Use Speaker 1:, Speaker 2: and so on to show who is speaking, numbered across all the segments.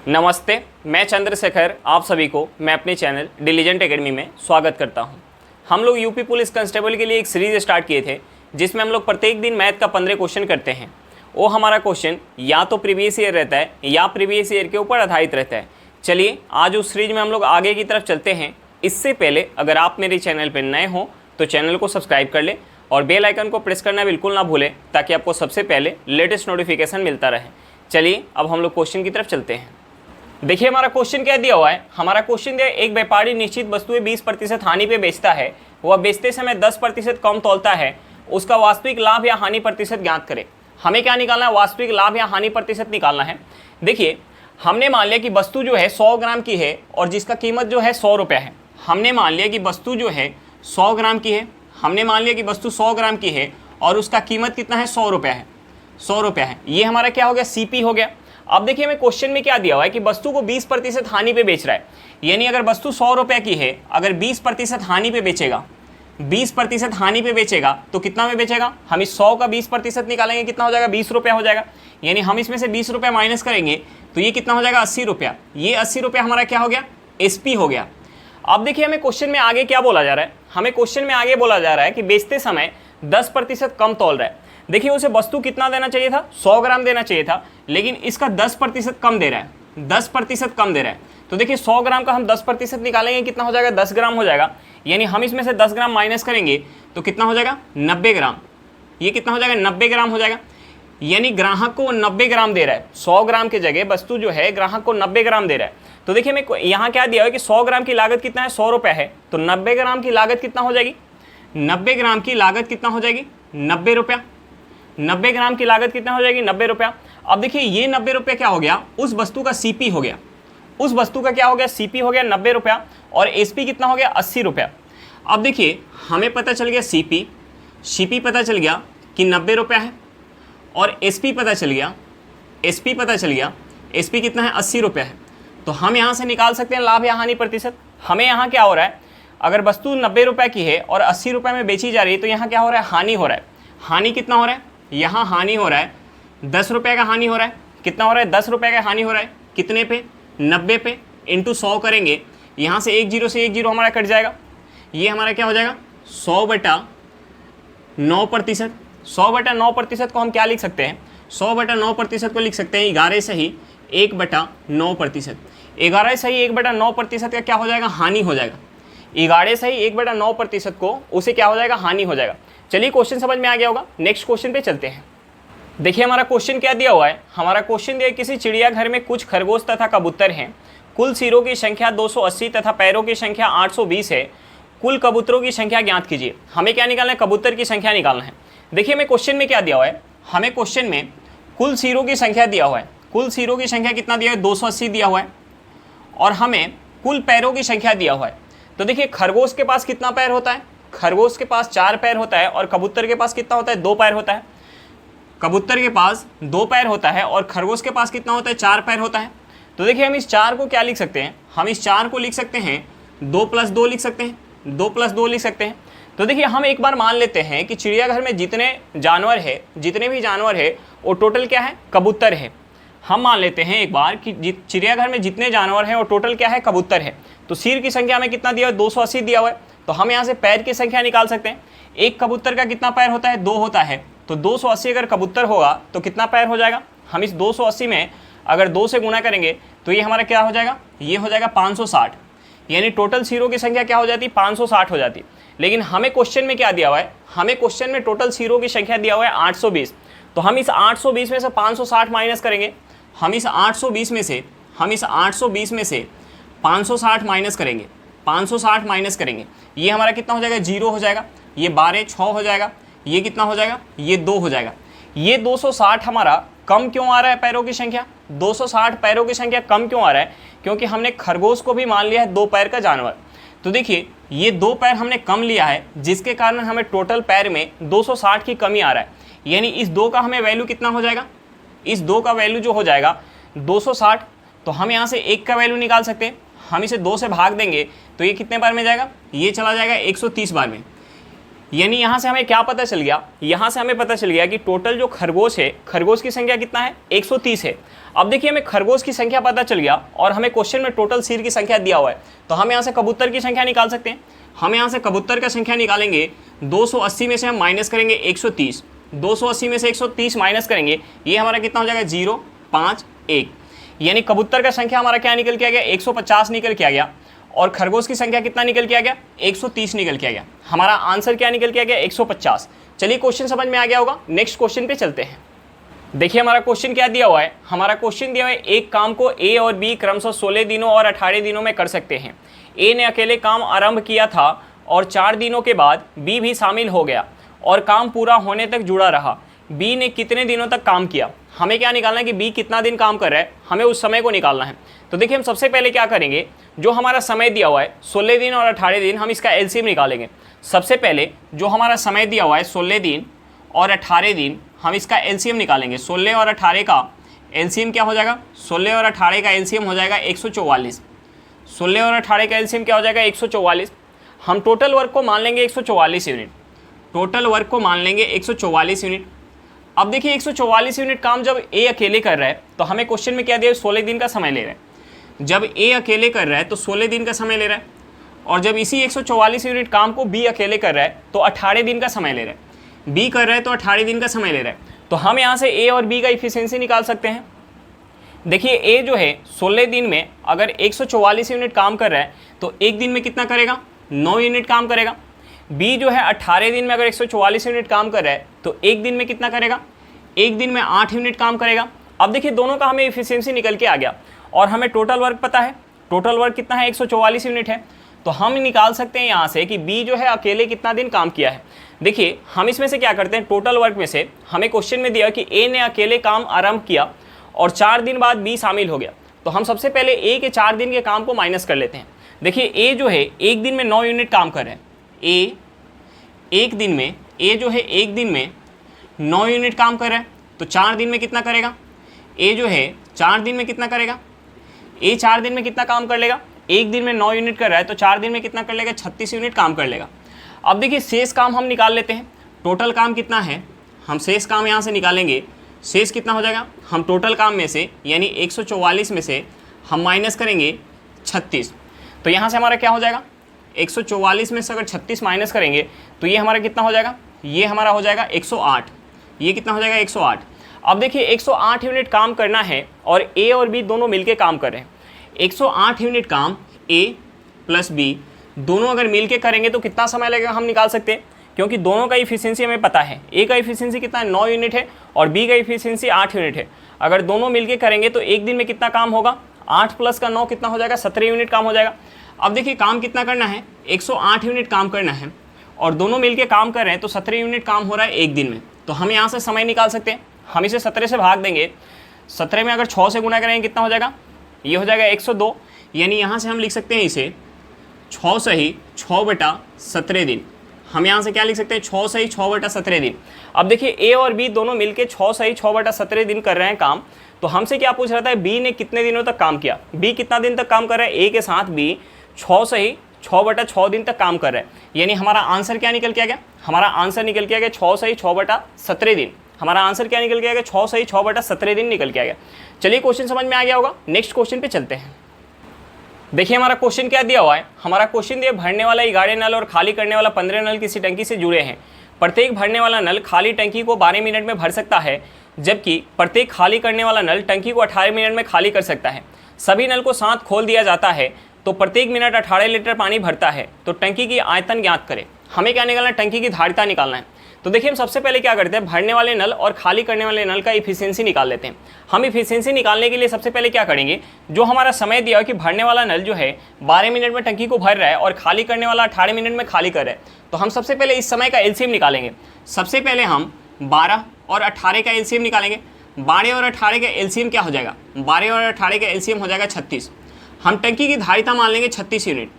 Speaker 1: नमस्ते, मैं चंद्रशेखर आप सभी को मैं अपने चैनल डिलीजेंट एकेडमी में स्वागत करता हूं। हम लोग यूपी पुलिस कांस्टेबल के लिए एक सीरीज़ स्टार्ट किए थे जिसमें हम लोग प्रत्येक दिन मैथ का 15 क्वेश्चन करते हैं। वो हमारा क्वेश्चन या तो प्रीवियस ईयर रहता है या प्रीवियस ईयर के ऊपर आधारित रहता है। चलिए आज उस सीरीज में हम लोग आगे की तरफ चलते हैं। इससे पहले अगर आप मेरे चैनल पर नए हो तो चैनल को सब्सक्राइब कर ले और बेल आइकन को प्रेस करना बिल्कुल ना भूलें ताकि आपको सबसे पहले लेटेस्ट नोटिफिकेशन मिलता रहे। चलिए अब हम लोग क्वेश्चन की तरफ चलते हैं। देखिए हमारा क्वेश्चन क्या दिया हुआ है। हमारा क्वेश्चन दिया है, एक व्यापारी निश्चित वस्तुएं 20% हानि पे बेचता है, वह बेचते समय 10% कम तौलता है, उसका वास्तविक लाभ या हानि प्रतिशत ज्ञात करें। हमें क्या निकालना है? वास्तविक लाभ या हानि प्रतिशत निकालना है। देखिए हमने मान लिया कि वस्तु जो है 100 ग्राम की है और जिसका कीमत जो है 100 रुपये है। हमने मान लिया कि वस्तु जो है 100 ग्राम की है। हमने मान लिया कि वस्तु 100 ग्राम की है और उसका कीमत कितना है? 100 रुपये है। 100 रुपये है। ये हमारा क्या हो गया? सीपी हो गया। अब देखिए हमें क्वेश्चन में क्या दिया हुआ है कि वस्तु को 20% हानि पे बेच रहा है। यानी अगर वस्तु 100 रुपये की है, अगर 20% हानि पे बेचेगा, 20% हानि पे बेचेगा तो कितना में बेचेगा? हम इस 100 का 20% निकालेंगे, कितना हो जाएगा? 20 रुपया हो जाएगा। यानी हम इसमें से 20 रुपया माइनस करेंगे तो ये कितना हो जाएगा? 80 रुपया। ये 80 रुपया हमारा क्या हो गया? एसपी हो गया। अब देखिए हमें क्वेश्चन में आगे क्या बोला जा रहा है। हमें क्वेश्चन में आगे बोला जा रहा है कि बेचते समय 10% कम तौल रहा है। देखिए उसे वस्तु कितना देना चाहिए था? 100 ग्राम देना चाहिए था, लेकिन इसका 10% कम दे रहा है। 10% कम दे रहा है। तो देखिए 100 ग्राम का हम 10% निकालेंगे, कितना हो जाएगा? 10 ग्राम हो जाएगा। यानी हम इसमें से 10 ग्राम माइनस करेंगे तो कितना हो जाएगा? 90 ग्राम। ये कितना हो जाएगा? 90 ग्राम हो जाएगा। यानी ग्राहक को 90 ग्राम दे रहा है। 100 ग्राम की जगह वस्तु जो है ग्राहक को 90 ग्राम दे रहा है। तो देखिए मैं यहाँ क्या दिया है कि 100 ग्राम की लागत कितना है? 100 रुपये है। तो 90 ग्राम की लागत कितना हो जाएगी? 90 ग्राम की लागत कितना हो जाएगी? 90 रुपया। 90 ग्राम की लागत कितना हो जाएगी? 90 रुपया। अब देखिए ये 90 रुपया क्या हो गया? उस वस्तु का सीपी हो गया। उस वस्तु का क्या हो गया? सीपी हो गया 90 रुपया और एसपी कितना हो गया? 80 रुपया। अब देखिए हमें पता चल गया सीपी पता चल गया कि 90 रुपया है और एसपी पता चल गया एसपी कितना है? 80 रुपया है। तो हम यहाँ से निकाल सकते हैं लाभ या हानि प्रतिशत। हमें यहाँ क्या हो रहा है? अगर वस्तु 90 रुपये की है और 80 रुपये में बेची जा रही है तो यहाँ क्या हो रहा है? हानि हो रहा है। हानि कितना हो रहा है? यहाँ हानि हो रहा है 10 रुपये का हानि हो रहा है। कितना हो रहा है? 10 रुपये का हानि हो रहा है। कितने पे? 90 पे। इंटू 100 करेंगे, यहाँ से एक जीरो हमारा कट जाएगा। ये हमारा क्या हो जाएगा? 100/9%। 100/9% को हम क्या लिख सकते हैं? 100/9% को लिख सकते हैं 11 सही 1/9%। 11 सही 1/9% का क्या हो जाएगा? हानि हो जाएगा। 11 सही 1/9% को उसे क्या हो जाएगा? हानि हो जाएगा। चलिए क्वेश्चन समझ में आ गया होगा। नेक्स्ट क्वेश्चन पे चलते हैं। देखिए हमारा क्वेश्चन क्या दिया हुआ है। हमारा क्वेश्चन दिया है, किसी चिड़ियाघर में कुछ खरगोश तथा कबूतर हैं। कुल सिरों की संख्या 280 तथा पैरों की संख्या 820 है। कुल कबूतरों की संख्या ज्ञात कीजिए। हमें क्या निकालना है? कबूतर की संख्या निकालना है। देखिए हमें क्वेश्चन में क्या दिया हुआ है। हमें क्वेश्चन में कुल सिरों की संख्या दिया हुआ है। कुल सिरों की संख्या कितना दिया है? 280 दिया हुआ है और हमें कुल पैरों की संख्या दिया हुआ है। तो देखिए खरगोश के पास कितना पैर होता है? खरगोश के पास 4 पैर होता है और कबूतर के पास कितना होता है? 2 पैर होता है। कबूतर के पास 2 पैर होता है और खरगोश के पास कितना होता है? 4 पैर होता है। तो देखिए हम इस 4 को क्या लिख सकते हैं? हम इस 4 को लिख सकते हैं 2 + 2 लिख सकते हैं। 2 + 2 लिख सकते हैं। तो देखिए हम एक बार मान लेते हैं कि चिड़ियाघर में जितने भी जानवर है वो टोटल क्या है? कबूतर है। हम मान लेते हैं एक बार कि चिड़ियाघर में जितने जानवर हैं वो टोटल क्या है? कबूतर है। तो सिर की संख्या हमें कितना दिया है? 280 दिया हुआ है। तो हम यहाँ से पैर की संख्या निकाल सकते हैं। एक कबूतर का कितना पैर होता है? 2 होता है। तो 280 अगर कबूतर होगा तो कितना पैर हो जाएगा? हम इस 280 में अगर 2 से गुणा करेंगे तो ये हमारा क्या हो जाएगा? ये हो जाएगा 560। यानी टोटल सिरों की संख्या क्या हो जाती है? 560 हो जाती है। लेकिन हमें क्वेश्चन में क्या दिया हुआ है? हमें क्वेश्चन में टोटल सिरों की संख्या दिया हुआ है 820। तो हम इस 820 में से 560 माइनस करेंगे। हम इस 820 में से 560 माइनस करेंगे। 560 माइनस करेंगे, ये हमारा कितना हो जाएगा? 0 हो जाएगा। ये 12 6 हो जाएगा। ये कितना हो जाएगा? ये 2 हो जाएगा। ये 260 हमारा कम क्यों आ रहा है? पैरों की संख्या 260 पैरों की संख्या कम क्यों आ रहा है? क्योंकि हमने खरगोश को भी मान लिया है 2 पैर का जानवर। तो देखिए ये 2 पैर हमने कम लिया है जिसके कारण हमें टोटल पैर में 260 की कमी आ रहा है। यानी इस 2 का हमें वैल्यू कितना हो जाएगा? इस 2 का वैल्यू जो हो जाएगा 260। तो हम यहाँ से 1 का वैल्यू निकाल सकते हैं। हम इसे 2 से भाग देंगे तो ये कितने बार में जाएगा? ये चला जाएगा 130 बार में। यानी यहाँ से हमें क्या पता चल गया, यहाँ से हमें पता चल गया कि टोटल जो खरगोश है, खरगोश की संख्या कितना है 130 है। अब देखिए हमें खरगोश की संख्या पता चल गया और हमें क्वेश्चन में टोटल सिर की संख्या दिया हुआ है, तो हम यहाँ से कबूतर की संख्या निकाल सकते हैं। हम यहाँ से कबूतर का संख्या निकालेंगे, 280 में से हम माइनस करेंगे 130, 280 में से 130 माइनस करेंगे, ये हमारा कितना हो जाएगा 0, 5, 1, यानी कबूतर का संख्या हमारा क्या निकल के आ गया 150 निकल के आ गया और खरगोश की संख्या कितना निकल के आ गया 130 निकल के आ गया। हमारा आंसर क्या निकल के आ गया 150। चलिए क्वेश्चन समझ में आ गया होगा, नेक्स्ट क्वेश्चन पे चलते हैं। देखिए हमारा क्वेश्चन क्या दिया हुआ है, हमारा क्वेश्चन दिया हुआ है एक काम को ए और बी क्रमशः 16 दिनों और 18 दिनों में कर सकते हैं। ए ने अकेले काम आरंभ किया था और 4 दिनों के बाद बी भी शामिल हो गया और काम पूरा होने तक जुड़ा रहा। बी ने कितने दिनों तक काम किया। हमें क्या निकालना है कि बी कितना दिन काम कर रहा है, हमें उस समय को निकालना है। तो देखिए हम सबसे पहले क्या करेंगे, जो हमारा समय दिया हुआ है 16 दिन और 18 दिन, हम इसका एलसीएम निकालेंगे। सबसे पहले जो हमारा समय दिया हुआ है 16 दिन और 18 दिन, हम इसका एलसीएम निकालेंगे। 16 और 18 का एलसीएम क्या हो जाएगा, 16 और 18 का एलसीएम हो जाएगा 144। 16 और 18 का एलसीएम क्या हो जाएगा 144। हम टोटल वर्क को मान लेंगे 144 यूनिट, टोटल वर्क को मान लेंगे 144 यूनिट। अब देखिए 144 यूनिट काम जब ए अकेले कर रहा है, तो हमें क्वेश्चन में क्या दिया है 16 दिन का समय ले रहा है। जब ए अकेले कर रहा है तो 16 दिन का समय ले रहा है, और जब इसी 144 यूनिट काम को बी अकेले कर रहा है तो 18 दिन का समय ले रहा है। बी कर रहा है तो 18 दिन का समय ले रहा है, तो हम यहाँ से ए और बी का इफिशियंसी निकाल सकते हैं। देखिए ए जो है 16 दिन में अगर 144 यूनिट काम कर रहा है तो एक दिन में कितना करेगा 9 यूनिट काम करेगा। बी जो है 18 दिन में अगर 144 यूनिट काम कर रहा है तो एक दिन में कितना करेगा, एक दिन में 8 यूनिट काम करेगा। अब देखिए दोनों का हमें इफिशियंसी निकल के आ गया और हमें टोटल वर्क पता है, टोटल वर्क कितना है 144 यूनिट है। तो हम निकाल सकते हैं यहाँ से कि बी जो है अकेले कितना दिन काम किया है। देखिए हम इसमें से क्या करते हैं, टोटल वर्क में से हमें क्वेश्चन में दिया कि ए ने अकेले काम आरंभ किया और 4 दिन बाद बी शामिल हो गया, तो हम सबसे पहले ए के 4 दिन के काम को माइनस कर लेते हैं। देखिए ए जो है एक दिन में 9 यूनिट काम कर रहे हैं, ए एक दिन में, ए जो है एक दिन में 9 यूनिट काम कर रहा है, तो 4 दिन में कितना करेगा, ए जो है 4 दिन में कितना करेगा, ए 4 दिन में कितना काम कर लेगा, एक दिन में 9 यूनिट कर रहा है तो 4 दिन में कितना कर लेगा 36 यूनिट काम कर लेगा। अब देखिए शेष काम हम निकाल लेते हैं, टोटल काम कितना है, हम शेष काम यहाँ से निकालेंगे। शेष कितना हो जाएगा, हम टोटल काम में से यानी 144 में से हम माइनस करेंगे 36, तो यहाँ से हमारा क्या हो जाएगा 144 में से अगर 36 माइनस करेंगे तो ये हमारा कितना हो जाएगा, ये हमारा हो जाएगा 108। ये कितना हो जाएगा 108। अब देखिए 108 यूनिट काम करना है और ए और बी दोनों मिलके काम कर रहे हैं। 108 यूनिट काम ए प्लस बी दोनों अगर मिलके करेंगे तो कितना समय लगेगा हम निकाल सकते हैं, क्योंकि दोनों का इफिशियंसी हमें पता है। ए का इफिशियंसी कितना है 9 यूनिट है और बी का इफिशियंसी 8 यूनिट है। अगर दोनों मिलके करेंगे तो एक दिन में कितना काम होगा, 8 प्लस का 9 कितना हो जाएगा 17 यूनिट काम हो जाएगा। अब देखिए काम कितना करना है, 108 यूनिट काम करना है और दोनों मिलके काम कर रहे हैं तो 17 यूनिट काम हो रहा है एक दिन में। तो हम यहाँ से समय निकाल सकते हैं, हम इसे 17 से भाग देंगे। 17 में अगर 6 से गुना करेंगे कितना हो जाएगा, ये हो जाएगा 102। यानी यहाँ से हम लिख सकते हैं इसे 6 सही 6/17 दिन। हम यहाँ से क्या लिख सकते हैं 6 सही 6/17 दिन। अब देखिए ए और बी दोनों मिलके 6 सही 6/17 दिन कर रहे हैं काम, तो हमसे क्या पूछ रहा था बी ने कितने दिनों तक काम किया। बी कितना दिन तक काम कर रहा है, ए के साथ बी 6 सही 6/6 दिन तक काम कर रहा है। यानी हमारा आंसर क्या निकल के आ गया, हमारा आंसर निकल के आ गया 6 सही 6/17 दिन। हमारा आंसर क्या निकल के आ गया 6 सही 6/17 दिन निकल के आ गया। चलिए क्वेश्चन समझ में आ गया होगा, नेक्स्ट क्वेश्चन पे चलते हैं। देखिए हमारा क्वेश्चन क्या दिया हुआ है, हमारा क्वेश्चन दिया भरने वाला 11 नल और खाली करने वाला 15 नल किसी टंकी से जुड़े हैं। प्रत्येक भरने वाला नल खाली टंकी को 12 मिनट में भर सकता है, जबकि प्रत्येक खाली करने वाला नल टंकी को 18 मिनट में खाली कर सकता है। सभी नल को साथ खोल दिया जाता है तो प्रत्येक मिनट 18 लीटर पानी भरता है, तो टंकी की आयतन ज्ञात करें। हमें क्या निकालना है, टंकी की धारिता निकालना है। तो देखिए हम सबसे पहले क्या करते हैं, भरने वाले नल और खाली करने वाले नल का इफिशियंसी निकाल लेते हैं। हम इफिशियंसी निकालने के लिए सबसे पहले क्या करेंगे, जो हमारा समय दिया है कि भरने वाला नल जो है 12 मिनट में टंकी को भर रहा है और खाली करने वाला 18 मिनट में खाली कर रहा है, तो हम सबसे पहले इस समय का एलसीएम निकालेंगे। सबसे पहले हम 12 और 18 का एलसीएम निकालेंगे। 12 और 18 का एलसीएम क्या हो जाएगा, 12 और 18 का एलसीएम हो जाएगा 36। हम टंकी की धारिता मान लेंगे 36 यूनिट,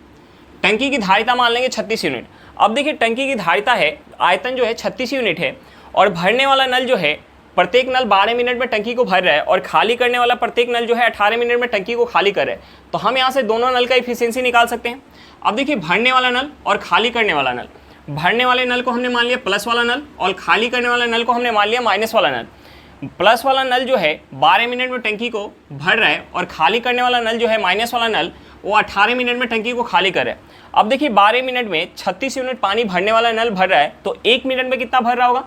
Speaker 1: टंकी की धारिता मान लेंगे 36 यूनिट। अब देखिए टंकी की धारिता है, आयतन जो है 36 यूनिट है और भरने वाला नल जो है प्रत्येक नल 12 मिनट में टंकी को भर रहा है और खाली करने वाला प्रत्येक नल जो है 18 मिनट में टंकी को खाली कर रहा है, तो हम यहाँ से दोनों नल का इफिशियंसी निकाल सकते हैं। अब देखिए भरने वाला नल और खाली करने वाला नल, भरने वाले नल को हमने मान लिया प्लस वाला नल और खाली करने वाले नल को हमने मान लिया माइनस वाला नल। प्लस वाला नल जो है 12 मिनट में टंकी को भर रहा है और खाली करने वाला नल जो है माइनस वाला नल वो 18 मिनट में टंकी को खाली कर रहा है। अब देखिए 12 मिनट में 36 यूनिट पानी भरने वाला नल भर रहा है, तो 1 मिनट में कितना भर रहा होगा,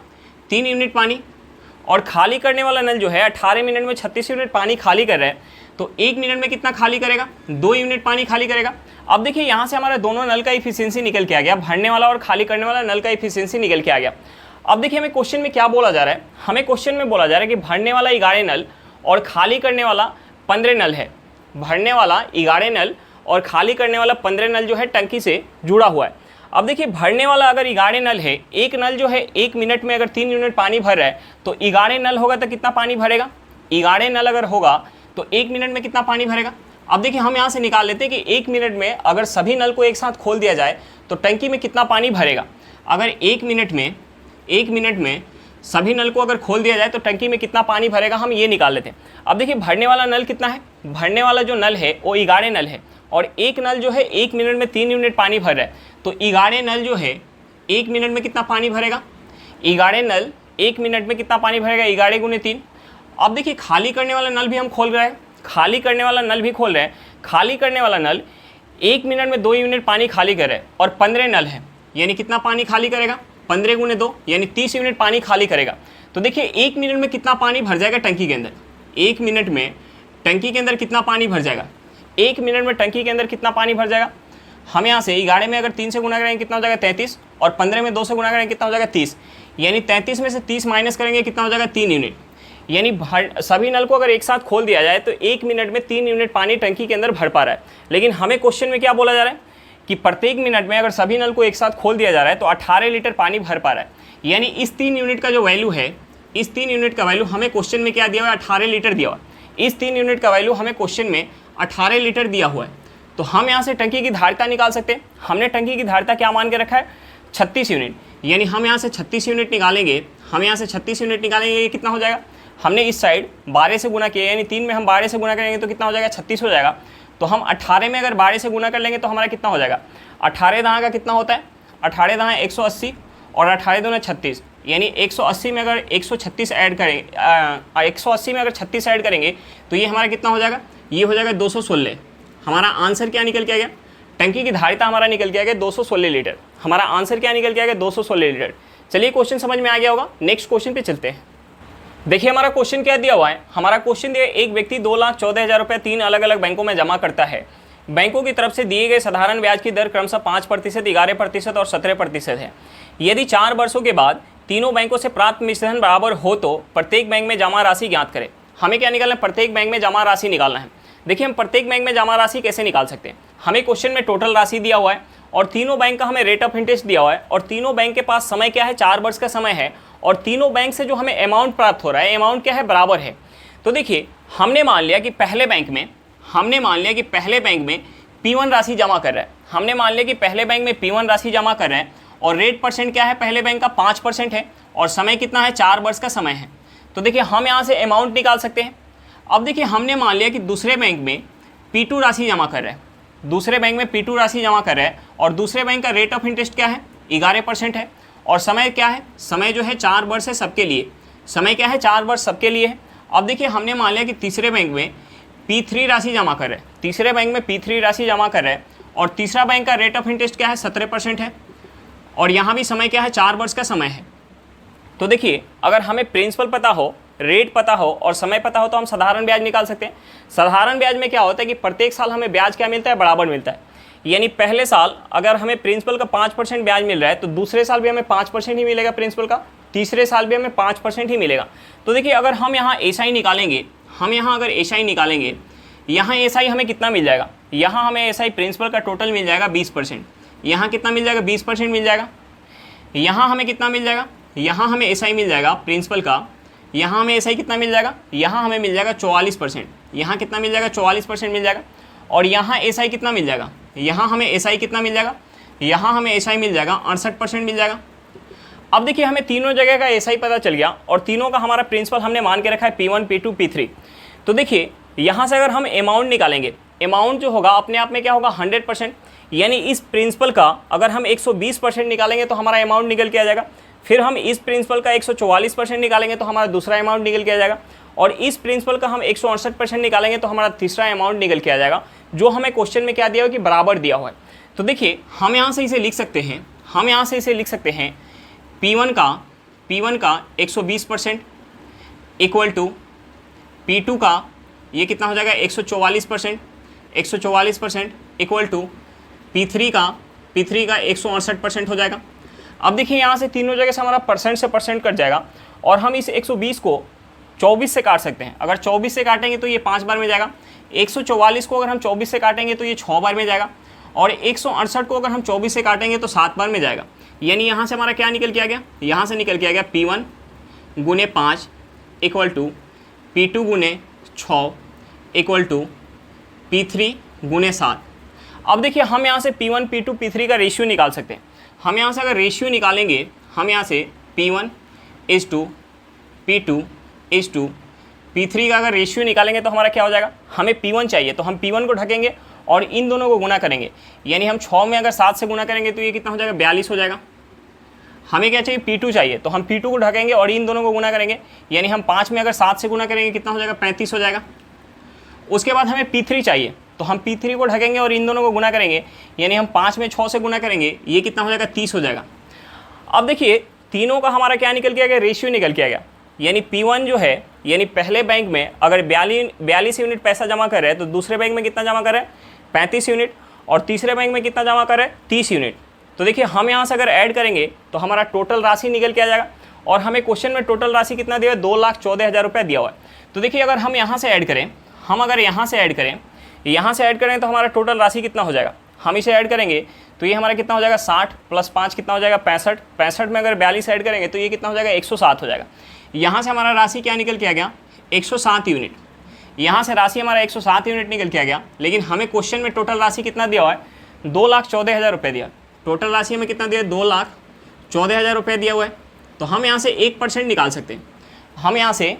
Speaker 1: 3 यूनिट पानी। और खाली करने वाला नल जो है 18 मिनट में 36 यूनिट पानी खाली कर रहा है, तो 1 मिनट में कितना खाली करेगा, 2 यूनिट पानी खाली करेगा। अब देखिए यहाँ से हमारा दोनों नल का इफिशियंसी निकल के आ गया, भरने वाला और खाली करने वाला नल का इफिशियंसी निकल के आ गया। अब देखिए हमें क्वेश्चन में क्या बोला जा रहा है, हमें क्वेश्चन में बोला जा रहा है कि भरने वाला 11 नल और खाली करने वाला 15 नल है। भरने वाला 11 नल और खाली करने वाला 15 नल जो है टंकी से जुड़ा हुआ है। अब देखिए भरने वाला अगर 11 नल है, एक नल जो है 1 मिनट में अगर 3 यूनिट पानी भर रहा है, तो 11 नल होगा तो कितना पानी भरेगा, 11 नल अगर होगा तो 1 मिनट में कितना पानी भरेगा। अब देखिए हम यहाँ से निकाल लेते हैं कि 1 मिनट में अगर सभी नल को एक साथ खोल दिया जाए तो टंकी में कितना पानी भरेगा। अगर 1 मिनट में सभी नल को अगर खोल दिया जाए तो टंकी में कितना पानी भरेगा, हम ये निकाल लेते हैं। अब देखिए भरने वाला नल कितना है, भरने वाला जो नल है वो 11 नल है और एक नल जो है 1 मिनट में 3 यूनिट पानी भर रहा है, तो 11 नल जो है 1 मिनट में कितना पानी भरेगा, 11 नल 1 मिनट में कितना पानी भरेगा, 11 गुने 3। अब देखिए खाली करने वाला नल भी हम खोल रहे हैं, खाली करने वाला नल भी खोल रहे हैं। खाली करने वाला नल 1 मिनट में 2 यूनिट पानी खाली कर रहा है और 15 नल है, यानी कितना पानी खाली करेगा, 15 गुने 2 यानी 30 यूनिट पानी खाली करेगा। तो देखिए 1 मिनट में कितना पानी भर जाएगा टंकी के अंदर, 1 मिनट में टंकी के अंदर कितना पानी भर जाएगा, 1 मिनट में टंकी के अंदर कितना पानी भर जाएगा। हम यहाँ से 11 में अगर 3 से गुना करेंगे कितना हो जाएगा 33 और 15 में 2 से गुना करेंगे कितना हो जाएगा 30, यानी 33 में से 30 माइनस करेंगे कितना हो जाएगा 3 यूनिट। यानी सभी नल को अगर एक साथ खोल दिया जाए तो 1 मिनट में 3 यूनिट पानी टंकी के अंदर भर पा रहा है। लेकिन हमें क्वेश्चन में क्या बोला जा रहा है कि प्रत्येक मिनट में अगर सभी नल को एक साथ खोल दिया जा रहा है तो 18 लीटर पानी भर पा रहा है। यानी इस 3 यूनिट का जो वैल्यू है, इस 3 यूनिट का वैल्यू हमें क्वेश्चन में क्या दिया हुआ है, 18 लीटर दिया हुआ है। इस 3 यूनिट का वैल्यू हमें क्वेश्चन में 18 लीटर दिया हुआ है। तो हम यहाँ से टंकी की धारिता निकाल सकते हैं। हमने टंकी की धारिता क्या मान के रखा है, 36 यूनिट, यानी हम यहाँ से 36 यूनिट निकालेंगे। हम यहाँ से 36 यूनिट निकालेंगे, ये कितना हो जाएगा, हमने इस साइड 12 से गुना किया, यानी 3 में हम 12 से गुना करेंगे तो कितना हो जाएगा 36 हो जाएगा। तो हम 18 में अगर 12 से गुना कर लेंगे तो हमारा कितना हो जाएगा, 18 दहाँ का कितना होता है, 18 दहाँ 180 और 18 दूना 36, यानी 180 में अगर 136 ऐड करेंगे, 180 में अगर 36 ऐड करेंगे तो ये हमारा कितना हो जाएगा, ये हो जाएगा 216। हमारा आंसर क्या निकल के आ गया, टंकी की धारिता हमारा निकल के आ गया 216 लीटर। हमारा आंसर क्या निकल के आ गया, 216 लीटर। चलिए क्वेश्चन समझ में आ गया होगा, नेक्स्ट क्वेश्चन पे चलते हैं। देखिए हमारा क्वेश्चन क्या दिया हुआ है, हमारा क्वेश्चन दिया एक व्यक्ति 2,14,000 रुपये 3 अलग अलग बैंकों में जमा करता है। बैंकों की तरफ से दिए गए साधारण ब्याज की दर क्रमशः 5%, 11% और 17% है। यदि 4 वर्षों के बाद तीनों बैंकों से प्राप्त मिश्रण बराबर हो तो प्रत्येक बैंक में जमा राशि ज्ञात करें। हमें क्या निकालना है, प्रत्येक बैंक में जमा राशि निकालना है। देखिए हम प्रत्येक बैंक में जमा राशि कैसे निकाल सकते हैं, हमें क्वेश्चन में टोटल राशि दिया हुआ है और तीनों बैंक का हमें रेट ऑफ इंटरेस्ट दिया हुआ है और तीनों बैंक के पास समय क्या है, 4 वर्ष का समय है और तीनों बैंक से जो हमें अमाउंट प्राप्त हो रहा है, अमाउंट क्या है, बराबर है। तो देखिए हमने मान लिया कि पहले बैंक में P1 राशि जमा कर रहा है, हमने मान लिया कि पहले बैंक में P1 राशि जमा कर रहे हैं और रेट परसेंट क्या है, पहले बैंक का 5% है और समय कितना है, 4 वर्ष का समय है। तो देखिए हम यहाँ से अमाउंट निकाल सकते हैं। अब देखिए हमने मान लिया कि दूसरे बैंक में P2 राशि जमा कर रहे हैं, दूसरे बैंक में P2 राशि जमा कर रहे हैं और दूसरे बैंक का रेट ऑफ इंटरेस्ट क्या है, 11% है और समय क्या है, समय जो है 4 वर्ष है सबके लिए, समय क्या है, 4 वर्ष सबके लिए है। अब देखिए हमने मान लिया कि तीसरे बैंक में P3 राशि जमा कर रहे हैं, तीसरे बैंक में P3 राशि जमा कर रहे हैं और तीसरा बैंक का रेट ऑफ इंटरेस्ट क्या है, 17% है और यहाँ भी समय क्या है, 4 वर्ष का समय है। तो देखिए अगर हमें प्रिंसिपल पता हो, रेट पता हो और समय पता हो तो हम साधारण ब्याज निकाल सकते हैं। साधारण ब्याज में क्या होता है कि प्रत्येक साल हमें ब्याज क्या मिलता है, बराबर मिलता है। यानी पहले साल अगर हमें प्रिंसिपल का 5% ब्याज मिल रहा है तो दूसरे साल भी हमें 5% ही मिलेगा प्रिंसिपल का, तीसरे साल भी हमें 5% ही मिलेगा। तो देखिए अगर हम यहाँ एसआई निकालेंगे, हम यहाँ अगर एसआई निकालेंगे, यहाँ एसआई हमें कितना मिल जाएगा, यहाँ हमें एसआई प्रिंसिपल का टोटल मिल जाएगा 20%, यहाँ कितना मिल जाएगा, 20% मिल जाएगा। यहाँ हमें कितना मिल जाएगा, यहाँ हमें एसआई मिल जाएगा प्रिंसिपल का, यहाँ हमें एसआई कितना मिल जाएगा, यहाँ हमें मिल जाएगा 44%, यहाँ कितना मिल जाएगा, 44% मिल जाएगा और यहाँ एसआई कितना मिल जाएगा, यहाँ हमें एसआई कितना मिल जाएगा, यहाँ हमें एसआई मिल जाएगा 68% मिल जाएगा। अब देखिए हमें तीनों जगह का एसआई पता चल गया और तीनों का हमारा प्रिंसिपल हमने मान के रखा है P1, P2, P3। तो देखिए यहाँ से अगर हम अमाउंट निकालेंगे, अमाउंट जो होगा अपने आप में क्या होगा, 100%, यानी इस प्रिंसिपल का अगर हम 120% निकालेंगे तो हमारा अमाउंट निकल के आ जाएगा। फिर हम इस प्रिंसिपल का 144% निकालेंगे तो हमारा दूसरा अमाउंट निकल के आ जाएगा। और इस प्रिंसिपल का हम 168% निकालेंगे तो हमारा तीसरा अमाउंट निकल के आ जाएगा, जो हमें क्वेश्चन में क्या दिया हुआ है कि बराबर दिया हुआ है। तो देखिए हम यहाँ से इसे लिख सकते हैं, हम यहाँ से इसे लिख सकते हैं P1 का 120% इक्वल टू P2 का ये कितना हो जाएगा 144% इक्वल टू P3 का 168% हो जाएगा। अब देखिए यहाँ से तीनों जगह से हमारा परसेंट से परसेंट कट जाएगा और हम इस 120 को 24 से काट सकते हैं। अगर 24 से काटेंगे तो ये 5 बार में जाएगा। 144 को अगर हम 24 से काटेंगे तो ये 6 बार में जाएगा और 168 को अगर हम 24 से काटेंगे तो 7 बार में जाएगा। यानी यहाँ से हमारा क्या निकल के आ गया, यहाँ से निकल के आ गया P1 गुने 5 इक्वल टू P2 गुने 6 इक्वल टू P3 गुने 7। अब देखिए हम यहाँ से P1 P2 P3 का रेशियो निकाल सकते हैं। हम यहाँ से अगर रेशियो निकालेंगे, हम यहाँ से P1 is to P2 is to P3 का अगर रेशियो निकालेंगे तो हमारा क्या हो जाएगा, हमें P1 चाहिए तो हम P1 को ढकेंगे और इन दोनों को गुना करेंगे। यानी हम 6 में अगर 7 से गुना करेंगे तो ये कितना हो जाएगा 42 हो जाएगा। हमें क्या चाहिए P2 चाहिए तो हम P2 को ढकेंगे और इन दोनों को गुना करेंगे। यानी हम 5 में अगर 7 से गुना करेंगे कितना हो जाएगा 35 हो जाएगा। उसके बाद हमें P3 चाहिए तो हम P3 को ढकेंगे और इन दोनों को गुना करेंगे। यानी हम 5 में 6 से गुना करेंगे, ये कितना हो जाएगा 30 हो जाएगा। अब देखिए तीनों का हमारा क्या निकल के आ गया, रेशियो निकल के आ गया। यानी P1 जो है, यानी पहले बैंक में अगर 42 यूनिट पैसा जमा कर रहे हैं तो दूसरे बैंक में कितना जमा कर रहे हैं 35 यूनिट और तीसरे बैंक में कितना जमा कर रहे हैं 30 यूनिट। तो देखिए हम यहाँ से अगर ऐड करेंगे तो हमारा टोटल राशि निकल के आ जाएगा। और हमें क्वेश्चन में टोटल राशि कितना दिया है 2,14,000 रुपये दिया हुआ है। तो देखिए अगर हम यहाँ से ऐड करें, हम अगर यहाँ से ऐड करें, यहाँ से ऐड करें तो हमारा टोटल राशि कितना हो जाएगा, हम इसे ऐड करेंगे तो ये हमारा कितना हो जाएगा 60 + 5 कितना हो जाएगा 65। 65 में अगर 42 ऐड करेंगे तो ये कितना हो जाएगा 107 हो जाएगा। यहाँ से हमारा राशि क्या निकल के आ गया 107 यूनिट। यहाँ से राशि हमारा 107 यूनिट निकल के आ गया। लेकिन हमें क्वेश्चन में टोटल राशि कितना दिया हुआ है 2,14,000 रुपये दिया। टोटल राशि हमें कितना दिया 2,14,000 रुपये दिया हुआ है। तो हम यहाँ से 1% निकाल सकते हैं। हम यहाँ से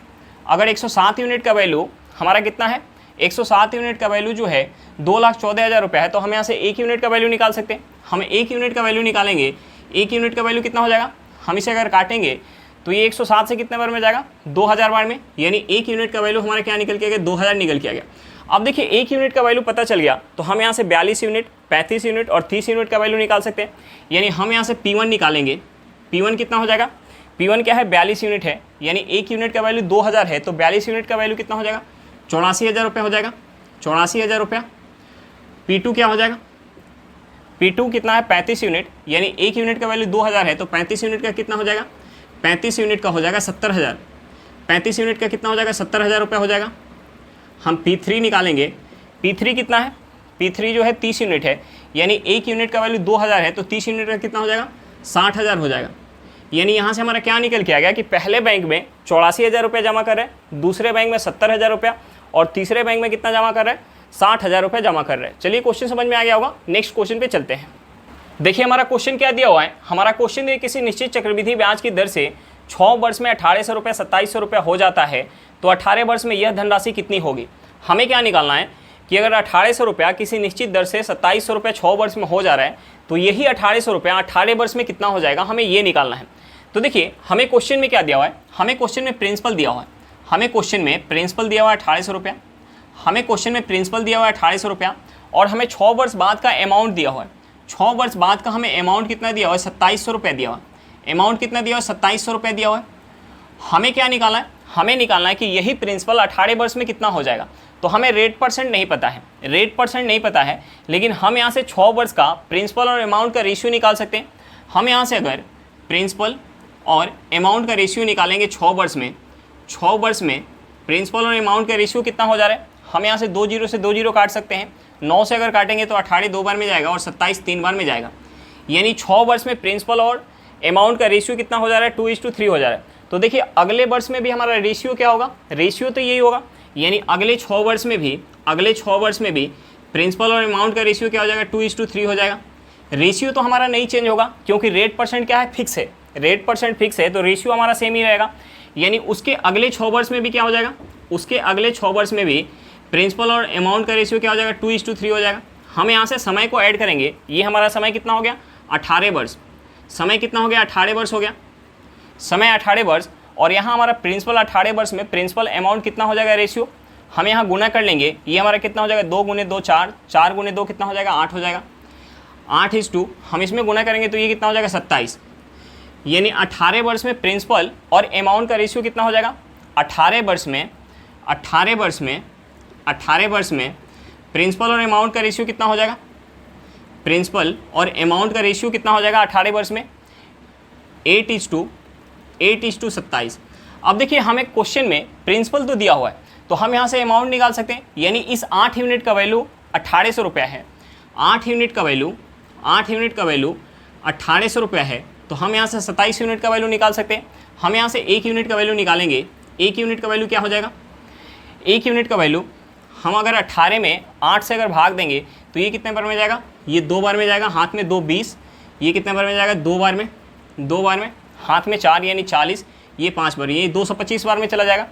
Speaker 1: अगर 107 यूनिट का वैल्यू हमारा कितना है, 107 यूनिट का वैल्यू जो है 2,14,000 रुपये है, तो हम यहाँ से 1 यूनिट का वैल्यू निकाल सकते हैं। हम 1 यूनिट का वैल्यू निकालेंगे, 1 यूनिट का वैल्यू कितना हो जाएगा, हम इसे अगर काटेंगे तो ये 107 से कितने बार में जाएगा 2,000 बार में। यानी 1 यूनिट का वैल्यू हमारा क्या निकल के आ गया 2,000 निकल के आ गया। अब देखिए 1 यूनिट का वैल्यू पता चल गया तो हम यहाँ से 42 यूनिट, 35 यूनिट और 30 यूनिट का वैल्यू निकाल सकते हैं। यानी हम यहाँ से P1 निकालेंगे, P1 कितना हो जाएगा, P1 क्या है 42 यूनिट है। यानी 1 यूनिट का वैल्यू 2,000 है तो 42 यूनिट का वैल्यू कितना हो जाएगा 84,000 रुपये हो जाएगा, 84,000 रुपया। P2 क्या हो जाएगा, P2 कितना है 35 यूनिट। यानी 1 यूनिट का वैल्यू 2,000 है तो 35 यूनिट का कितना हो जाएगा, 35 यूनिट का हो जाएगा 70,000। 35 यूनिट का कितना हो जाएगा 70,000 रुपये हो जाएगा। हम P3 निकालेंगे, P3 कितना है, P3 जो है 30 यूनिट है। यानी 1 यूनिट का वैल्यू 2,000 है तो 30 यूनिट का कितना हो जाएगा 60,000 हो जाएगा। यानी यहाँ से हमारा क्या निकल के आ गया कि पहले बैंक में 84,000 रुपये जमा कर रहे हैं, दूसरे बैंक में 70,000 रुपया और तीसरे बैंक में कितना जमा कर रहे हैं 60,000 रुपये जमा कर रहे हैं। चलिए क्वेश्चन समझ में आ गया होगा। नेक्स्ट क्वेश्चन पे चलते हैं। देखिए हमारा क्वेश्चन क्या दिया हुआ है, हमारा क्वेश्चन है किसी निश्चित चक्रवृद्धि ब्याज की दर से 6 वर्ष में 1,800 रुपये 2,700 रुपये हो जाता है तो 18 वर्ष में यह धनराशि कितनी होगी। हमें क्या निकालना है कि अगर 1,800 रुपया किसी निश्चित दर से 2,700 रुपये 6 वर्ष में हो जा रहा है तो यही 1,800 रुपया 18 वर्ष में कितना हो जाएगा, हमें ये निकालना है। तो देखिए हमें क्वेश्चन में क्या दिया हुआ है, हमें क्वेश्चन में प्रिंसिपल दिया हुआ है, हमें क्वेश्चन में प्रिंसिपल दिया हुआ है 1,800 रुपया, हमें क्वेश्चन में प्रिंसिपल दिया हुआ है 1,800 रुपया और हमें 6 वर्ष बाद का अमाउंट दिया हुआ है। 6 वर्ष बाद का हमें अमाउंट कितना दिया हुआ है 2,700 रुपये दिया हुआ है। अमाउंट कितना दिया हुआ है 2,700 रुपये दिया हुआ है। हमें क्या निकालना है, हमें निकालना है कि यही प्रिंसिपल 18 वर्ष में कितना हो जाएगा। तो हमें रेट परसेंट नहीं पता है, रेट परसेंट नहीं पता है, लेकिन हम यहाँ से 6 वर्ष का प्रिंसिपल और अमाउंट का रेशियो निकाल सकते हैं। हम यहाँ से अगर प्रिंसिपल और अमाउंट का रेशियो निकालेंगे 6 वर्ष में, 6 वर्ष में प्रिंसिपल और अमाउंट का रेशियो कितना हो जा रहा है, हम यहाँ से 2 जीरो से 2 जीरो काट सकते हैं। 9 से अगर काटेंगे तो 18 2 बार में जाएगा और 27 3 बार में जाएगा। यानी 6 वर्ष में प्रिंसिपल और अमाउंट का रेशियो कितना हो जा रहा है 2:3 हो जा रहा है। तो देखिए अगले वर्ष में भी हमारा रेशियो क्या होगा, रेशियो तो यही होगा। यानी अगले 6 वर्ष में भी प्रिंसिपल और अमाउंट का रेशियो क्या हो जाएगा 2:3 हो जाएगा। रेशियो तो हमारा नहीं चेंज होगा क्योंकि रेट परसेंट क्या है फिक्स है, रेट परसेंट फिक्स है तो रेशियो हमारा सेम ही रहेगा। यानी उसके अगले 6 वर्ष में भी क्या हो जाएगा, उसके अगले 6 वर्ष में भी प्रिंसिपल और अमाउंट का रेशियो क्या हो जाएगा 2:3 हो जाएगा। हम यहाँ से समय को ऐड करेंगे, ये हमारा समय कितना हो गया 18 वर्ष, समय कितना हो गया 18 वर्ष हो गया, समय 18 वर्ष, और यहाँ हमारा प्रिंसिपल 18 वर्ष में प्रिंसिपल अमाउंट कितना हो जाएगा रेशियो, हम यहाँ गुना कर लेंगे, ये हमारा कितना हो जाएगा 2 गुने 2 4, 4 गुने 2 कितना हो जाएगा 8 हो जाएगा, 8:2 हम इसमें गुना करेंगे तो ये कितना हो जाएगा 27, यानी 18 वर्ष में प्रिंसिपल और अमाउंट का रेशियो कितना हो जाएगा 18 वर्ष में प्रिंसिपल और अमाउंट का रेशियो कितना हो जाएगा, प्रिंसिपल और अमाउंट का रेशियो कितना हो जाएगा 18 वर्ष में 8:27। अब देखिए हमें क्वेश्चन में प्रिंसिपल तो दिया हुआ है तो हम यहाँ से अमाउंट निकाल सकते हैं, यानी इस 8 यूनिट का वैल्यू 1800 रुपया है, 8 यूनिट का वैल्यू 1800 रुपया है, तो हम यहाँ से 27 यूनिट का वैल्यू निकाल सकते हैं। हम यहाँ से 1 यूनिट का वैल्यू निकालेंगे, 1 यूनिट का वैल्यू क्या हो जाएगा, 1 यूनिट का वैल्यू हम अगर 18 में 8 से अगर भाग देंगे तो ये कितने बार में जाएगा, ये 2 बार में जाएगा, हाथ में 2 20, ये कितने बार में जाएगा 2 बार में, हाथ में 4 यानी 40, ये 5 बार, ये 225 बार में चला जाएगा,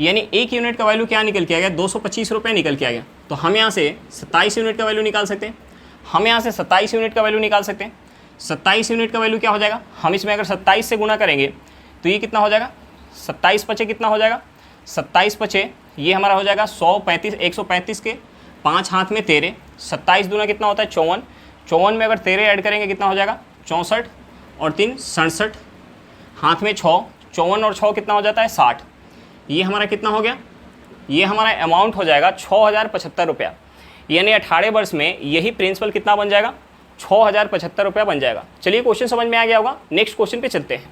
Speaker 1: यानी 1 यूनिट का वैल्यू क्या निकल के आ गया 225 रुपये निकल के आ गया। तो हम यहाँ से 27 यूनिट का वैल्यू निकाल सकते हैं, हम यहाँ से 27 यूनिट का वैल्यू निकाल सकते हैं। 27 यूनिट का वैल्यू क्या हो जाएगा, हम इसमें अगर 27 से गुना करेंगे तो ये कितना हो जाएगा 27 पचे कितना हो जाएगा, 27 पचे ये हमारा हो जाएगा 135, 135 के 5 हाथ में 13, 27 दूना कितना होता है 54, 54 में अगर 13 ऐड करेंगे कितना हो जाएगा 64 और 3 67, हाथ में 6, 54 और 6 कितना हो जाता है 60, ये हमारा कितना हो गया, ये हमारा अमाउंट हो जाएगा 6075 रुपया, यानी 18 वर्ष में यही प्रिंसिपल कितना बन जाएगा 6075 रुपया बन जाएगा। चलिए क्वेश्चन समझ में आ गया होगा, नेक्स्ट क्वेश्चन पे चलते हैं।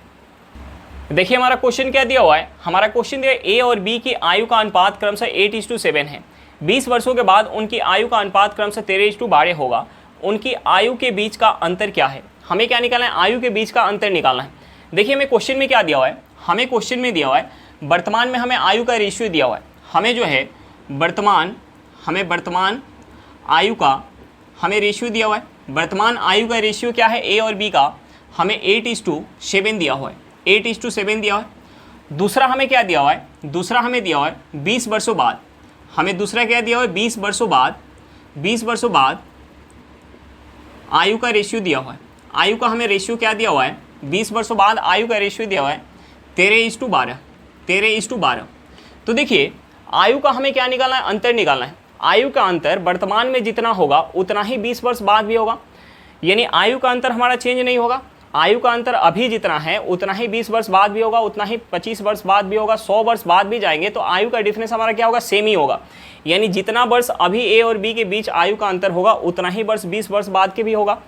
Speaker 1: देखिए हमारा क्वेश्चन क्या दिया हुआ है, हमारा क्वेश्चन दिया ए और बी की आयु का अनुपात क्रमशः 8:7 है, 20 वर्षों के बाद उनकी आयु का अनुपात क्रमशः 13:12 होगा, उनकी आयु के बीच का अंतर क्या है। हमें क्या निकालना है, आयु के बीच का अंतर निकालना है। देखिए हमें क्वेश्चन में क्या दिया हुआ है, हमें क्वेश्चन में दिया हुआ है वर्तमान में हमें आयु का रेशियो दिया हुआ है, हमें जो है वर्तमान आयु का हमें रेशियो दिया हुआ है। वर्तमान आयु का रेशियो क्या है ए और बी का, हमें 8:7 दिया हुआ है, 8:7 दिया हुआ है। दूसरा हमें क्या दिया हुआ है, दूसरा हमें दिया हुआ है 20 वर्षों बाद, हमें दूसरा क्या दिया हुआ है 20 वर्षों बाद आयु का रेशियो दिया हुआ है। आयु का हमें रेशियो क्या दिया हुआ है, 20 वर्षों बाद आयु का रेशियो दिया हुआ है 13:12। तो देखिए आयु का हमें क्या निकालना है, अंतर निकालना है। आयु का अंतर वर्तमान में जितना होगा उतना ही 20 वर्ष बाद भी होगा, यानी आयु का अंतर हमारा चेंज नहीं होगा। आयु का अंतर अभी जितना है उतना ही 20 वर्ष बाद भी होगा, उतना ही 25 वर्ष बाद भी होगा, 100 वर्ष बाद भी जाएंगे तो आयु का डिफरेंस हमारा क्या होगा, सेम ही होगा। यानी जितना वर्ष अभी ए और बी के बीच आयु का अंतर होगा उतना ही वर्ष 20 वर्ष बाद के भी होगा।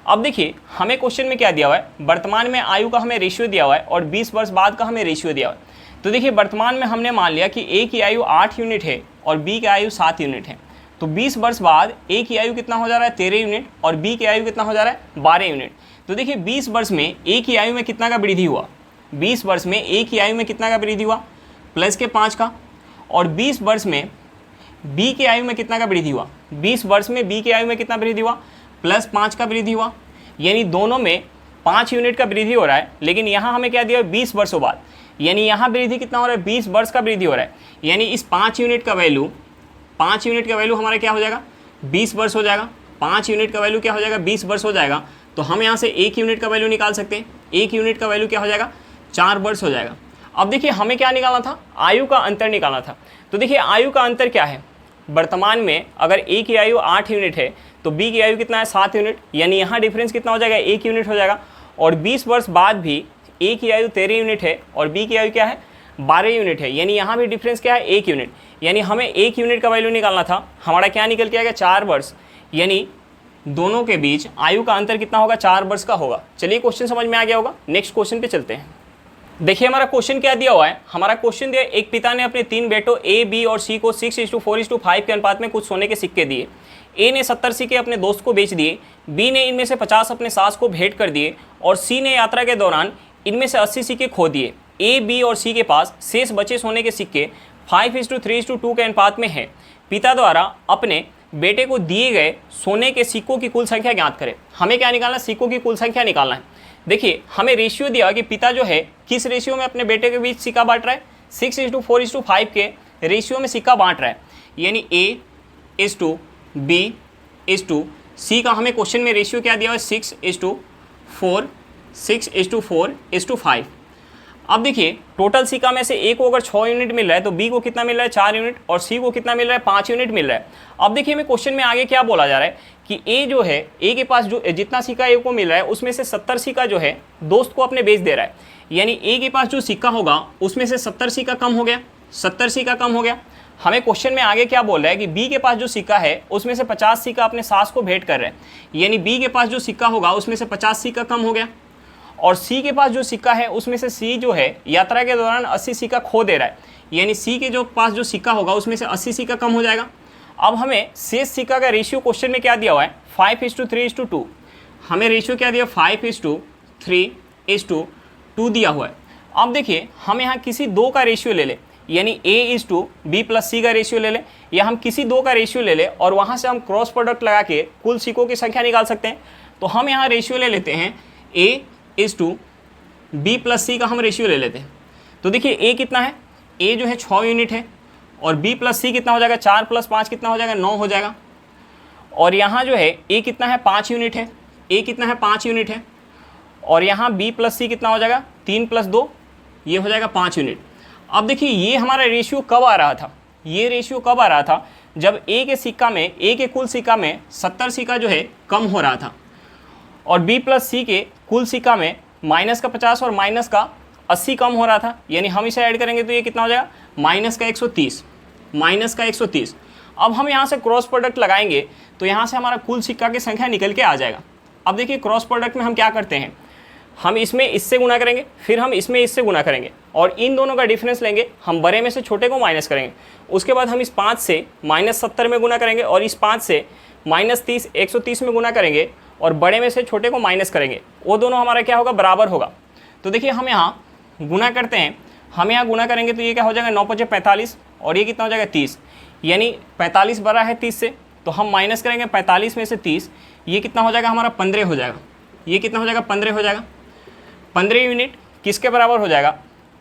Speaker 1: अब देखिए हमें क्वेश्चन में क्या दिया हुआ है, वर्तमान में आयु का हमें रेशियो दिया हुआ है और 20 वर्ष बाद का हमें रेशियो दिया हुआ है। तो देखिए वर्तमान में हमने मान लिया कि ए की आयु 8 यूनिट है और बी की आयु 7 यूनिट है, तो 20 वर्ष बाद ए की आयु कितना हो जा रहा है 13 यूनिट और बी की आयु कितना हो जा रहा है 12 यूनिट। तो देखिए 20 वर्ष में ए की आयु में कितना का वृद्धि हुआ, 20 वर्ष में ए की आयु में कितना का वृद्धि हुआ प्लस के 5 का, और 20 वर्ष में बी की आयु में कितना का वृद्धि हुआ, 20 वर्ष में बी की आयु में कितना वृद्धि हुआ प्लस 5 का वृद्धि हुआ, यानी दोनों में 5 यूनिट का वृद्धि हो रहा है। लेकिन यहाँ हमें क्या दिया 20 वर्षों बाद, यानी यहाँ वृद्धि कितना हो रहा है 20 वर्ष का वृद्धि हो रहा है, यानी इस 5 यूनिट का वैल्यू हमारा क्या हो जाएगा 20 वर्ष हो जाएगा। 5 यूनिट का वैल्यू क्या हो जाएगा 20 वर्ष हो जाएगा। तो हम यहाँ से 1 यूनिट का वैल्यू निकाल सकते हैं, 1 यूनिट का वैल्यू क्या हो जाएगा 4 वर्ष हो जाएगा। अब देखिए हमें क्या निकालना था, आयु का अंतर निकालना था। तो देखिए आयु का अंतर क्या है, वर्तमान में अगर ए की आयु 8 यूनिट है तो बी की आयु कितना है 7 यूनिट, यानी यहाँ डिफरेंस कितना हो जाएगा 1 यूनिट हो जाएगा। और 20 वर्ष बाद भी ए की आयु 13 यूनिट है और बी की आयु क्या है 12 यूनिट है, यानी यहाँ भी डिफरेंस क्या है 1 यूनिट, यानी हमें 1 यूनिट का वैल्यू निकालना था। हमारा क्या निकल के आएगा 4 वर्ष, यानी दोनों के बीच आयु का अंतर कितना होगा 4 वर्ष का होगा। चलिए क्वेश्चन समझ में आ गया होगा, नेक्स्ट क्वेश्चन पे चलते हैं। देखिए हमारा क्वेश्चन क्या दिया हुआ है, हमारा क्वेश्चन दिया एक पिता ने अपने 3 बेटों ए बी और सी को 6:4:5 के अनुपात में कुछ सोने के सिक्के दिए। ए ने 70 सिक्के अपने दोस्त को बेच दिए, बी ने इनमें से 50 अपने सास को भेंट कर दिए और सी ने यात्रा के दौरान इनमें से 80 सिक्के खो दिए। ए बी और सी के पास शेष बचे सोने के सिक्के 5:3:2 के अनुपात में है। पिता द्वारा अपने बेटे को दिए गए सोने के सिक्कों की कुल संख्या ज्ञात करें। हमें क्या निकालना है, सिक्कों की कुल संख्या निकालना है। देखिए हमें रेशियो दिया कि पिता जो है किस रेशियो में अपने बेटे के बीच सिक्का बांट रहा है, 6:4:5 के रेशियो में सिक्का बांट रहा है, यानी A/B 6:C का हमें क्वेश्चन में रेशियो क्या दिया हुआ है 6:4, 6:4:5। अब देखिए टोटल सी का में से ए को अगर 6 यूनिट मिल रहा है तो बी को कितना मिल रहा है 4 यूनिट और सी को कितना मिल रहा है 5 यूनिट मिल रहा है। अब देखिए हमें क्वेश्चन में आगे क्या बोला जा रहा है कि ए जो है ए के पास जो जितना सिक्का ए को मिल रहा है उसमें से 70 सिक्का जो है दोस्त को अपने बेच दे रहा है, यानी ए के पास जो सिक्का होगा उसमें से 70 सिक्का कम हो गया, 70 सिक्का कम हो गया। हमें क्वेश्चन में आगे क्या बोल रहा है कि बी के पास जो सिक्का है उसमें से 50 सिक्का अपने सास को भेंट कर रहा है, यानी बी के पास जो सिक्का होगा उसमें से 50 सिक्का कम हो गया। और सी के पास जो सिक्का है उसमें से सी जो है यात्रा के दौरान 80 सिक्का खो दे रहा है, यानी सी के जो पास जो सिक्का होगा उसमें से 80 सिक्का कम हो जाएगा। अब हमें शेष सिक्का का रेशियो क्वेश्चन में क्या दिया हुआ है 5:3:2। हमें रेशियो क्या दिया 5:3:2 दिया हुआ है। अब देखिए हम यहाँ किसी दो का रेशियो ले लें, यानी A:B+C का रेशियो ले लें, या हम किसी दो का रेशियो ले लें और वहाँ से हम क्रॉस प्रोडक्ट लगा के कुल सिक्कों की संख्या निकाल सकते हैं। तो हम यहाँ रेशियो ले लेते हैं A:B+C का हम रेशियो ले लेते हैं। तो देखिए A कितना है, A जो है 6 यूनिट है और B+C कितना हो जाएगा 4 + 5 कितना हो जाएगा 9 हो जाएगा। और यहाँ जो है A कितना है 5 यूनिट है, A कितना है 5 यूनिट है और यहाँ B+C कितना हो जाएगा 3 + 2 ये हो जाएगा 5 यूनिट। अब देखिए ये हमारा रेशियो कब आ रहा था, ये रेशियो कब आ रहा था जब A के सिक्का में A के कुल सिक्का में 70 सिक्का जो है कम हो रहा था और B+C के कुल सिक्का में माइनस का 50 और माइनस का 80 कम हो रहा था, यानी हम इसे ऐड करेंगे तो ये कितना हो जाएगा माइनस का 130, माइनस का 130। अब हम यहाँ से क्रॉस प्रोडक्ट लगाएंगे तो यहाँ से हमारा कुल सिक्का की संख्या निकल के आ जाएगा। अब देखिए क्रॉस प्रोडक्ट में हम क्या करते हैं, हम इसमें इससे गुना करेंगे, फिर हम इसमें इससे गुना करेंगे और इन दोनों का डिफरेंस लेंगे, हम बड़े में से छोटे को माइनस करेंगे। उसके बाद हम इस 5 से -70 में गुना करेंगे और इस 5 से -30 130 में गुना करेंगे और बड़े में से छोटे को माइनस करेंगे, वो दोनों हमारा क्या होगा बराबर होगा। तो देखिए हम यहाँ गुना करते हैं, हम यहाँ गुना करेंगे तो ये क्या हो जाएगा 9×5 = 45 और ये कितना हो जाएगा 30, यानी 45 बड़ा है 30 से, तो हम माइनस करेंगे 45 में से 30, ये कितना हो जाएगा हमारा 15 हो जाएगा, ये कितना हो जाएगा 15 हो जाएगा। 15 यूनिट किसके बराबर हो जाएगा।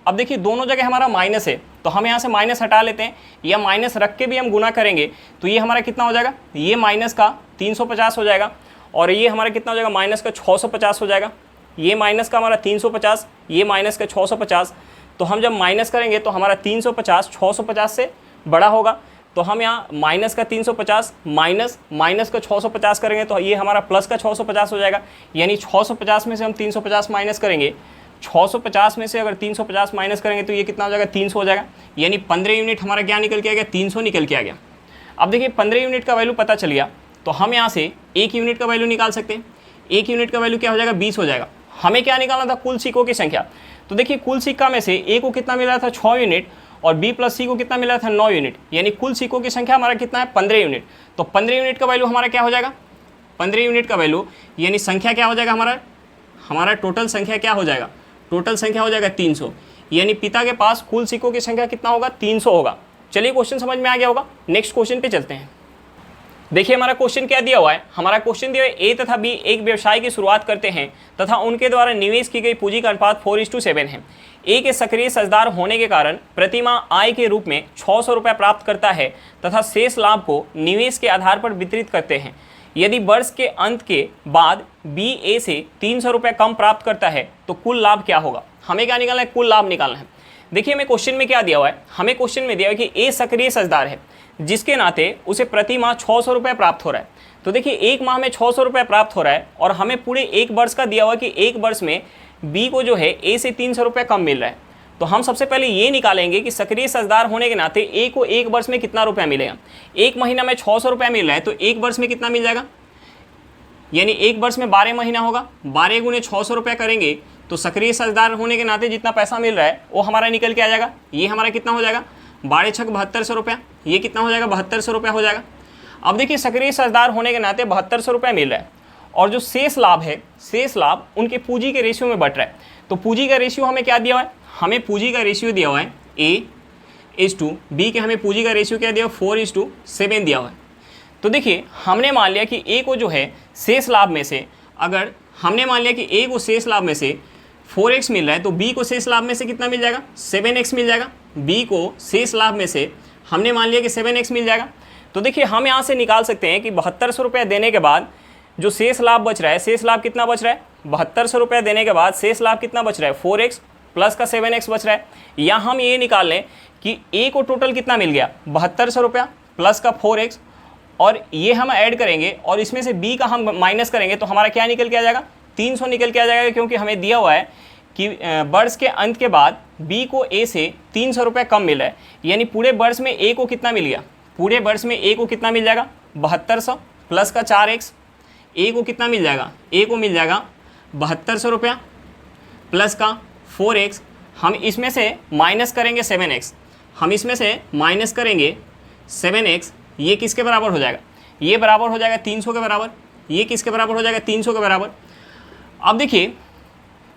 Speaker 1: अब देखिए दोनों जगह हमारा माइनस है तो हम यहाँ से माइनस हटा लेते हैं, या माइनस रख के भी हम गुना करेंगे तो ये हमारा कितना हो जाएगा, ये माइनस का 350 हो जाएगा और ये हमारा कितना हो जाएगा माइनस का 650 हो जाएगा। ये माइनस का हमारा 350, ये माइनस का 650, तो हम जब माइनस करेंगे तो हमारा 350 650 से बड़ा होगा, तो हम यहाँ माइनस का 350 माइनस का 650 करेंगे तो ये हमारा प्लस का 650 हो जाएगा, यानी 650 में से हम 350 माइनस करेंगे, 650 में से अगर 350 माइनस करेंगे तो ये कितना हो जाएगा 300 हो जाएगा, यानी 15 यूनिट हमारा क्या निकल के आ गया 300 निकल के आ गया। अब देखिए 15 यूनिट का वैल्यू पता चल गया तो हम यहाँ से 1 यूनिट का वैल्यू निकाल सकते हैं। 1 यूनिट का वैल्यू क्या हो जाएगा 20 हो जाएगा। हमें क्या निकालना था कुल सिक्कों की संख्या, तो देखिए कुल सिक्का में से A को कितना मिल रहा था 6 यूनिट और B+C को कितना मिल रहा था 9 यूनिट, यानी कुल सिक्कों की संख्या हमारा कितना है 15 यूनिट। तो 15 यूनिट का वैल्यू हमारा क्या हो जाएगा 15 यूनिट का वैल्यू, यानी संख्या क्या हो जाएगा हमारा टोटल संख्या क्या हो जाएगा, टोटल संख्या हो जाएगा 300, यानी पिता के पास कुल सिक्कों की संख्या कितना होगा 300 होगा। चलिए क्वेश्चन समझ में आ गया होगा, नेक्स्ट क्वेश्चन पे चलते हैं। देखिए हमारा क्वेश्चन क्या दिया हुआ है, हमारा क्वेश्चन दिया है ए तथा बी एक व्यवसाय की शुरुआत करते हैं तथा उनके द्वारा निवेश की गई पूंजी का अनुपात 4:7 है। ए के सक्रिय साझेदार होने के कारण प्रति माह आय के रूप में 600 रुपये प्राप्त करता है तथा शेष लाभ को निवेश के आधार पर वितरित करते हैं। यदि वर्ष के अंत के बाद बी ए से 300 रुपये कम प्राप्त करता है तो कुल लाभ क्या होगा। हमें क्या निकालना है, कुल लाभ निकालना है। देखिए हमें क्वेश्चन में क्या दिया हुआ है, हमें क्वेश्चन में दिया हुआ है कि ए सक्रिय साझेदार है जिसके नाते उसे प्रति माह 600 रुपये प्राप्त हो रहा है। तो देखिए एक माह में 600 रुपये प्राप्त हो रहा है और हमें पूरे एक वर्ष का दिया हुआ कि एक वर्ष में बी को जो है ए से 300 रुपये कम मिल रहा है। तो हम सबसे पहले ये निकालेंगे कि सक्रिय साझेदार होने के नाते ए को एक वर्ष में कितना रुपया मिलेगा। एक महीना में 600 रुपया मिल रहा है तो एक वर्ष में कितना मिल जाएगा, यानी एक वर्ष में 12 महीना होगा, 12 गुने 600 रुपया करेंगे तो सक्रिय साझेदार होने के नाते जितना पैसा मिल रहा है वो हमारा निकल के आ जाएगा। ये हमारा कितना हो जाएगा 12×6 7200 रुपया, ये कितना हो जाएगा 7200 रुपया हो जाएगा। अब देखिए सक्रिय साझेदार होने के नाते 7200 रुपया मिल रहा है और जो शेष लाभ है, शेष लाभ उनके पूंजी के रेशियो में बट रहा है। तो पूंजी का रेशियो हमें क्या दिया हुआ है, हमें पूंजी का रेशियो दिया हुआ है A:, B के हमें पूंजी का रेशियो क्या दिया हुआ 4:7 दिया हुआ है। तो देखिए हमने मान लिया कि A को जो है शेष लाभ में से, अगर हमने मान लिया कि A को शेष लाभ में से 4x मिल रहा है तो B को शेष लाभ में से कितना मिल जाएगा 7x मिल जाएगा। B को शेष लाभ में से हमने मान लिया कि 7x मिल जाएगा। तो देखिए हम यहाँ से निकाल सकते हैं कि 7200 रुपये देने के बाद जो शेष लाभ बच रहा है, शेष लाभ कितना बच रहा है, 7200 रुपये देने के बाद शेष लाभ कितना बच रहा है, 4x प्लस का 7x बच रहा है। या हम ये निकाल लें कि ए को टोटल कितना मिल गया, 7200 रुपया प्लस का 4x, और ये हम ऐड करेंगे और इसमें से बी का हम माइनस करेंगे तो हमारा क्या निकल के आ जाएगा, 300 निकल के आ जाएगा, क्योंकि हमें दिया हुआ है कि वर्ष के अंत के बाद बी को ए से 300 रुपये कम मिल रहा है। यानी पूरे वर्ष में ए को कितना मिल गया, पूरे वर्ष में ए को कितना मिल जाएगा, 7200 प्लस का 4x। ए को कितना मिल जाएगा, ए को मिल जाएगा 7200 रुपया प्लस का 4x। हम इसमें से माइनस करेंगे 7x, हम इसमें से माइनस करेंगे 7x। ये किसके बराबर हो जाएगा, ये बराबर हो जाएगा 300 के बराबर। ये किसके बराबर हो जाएगा, 300 के बराबर। अब देखिए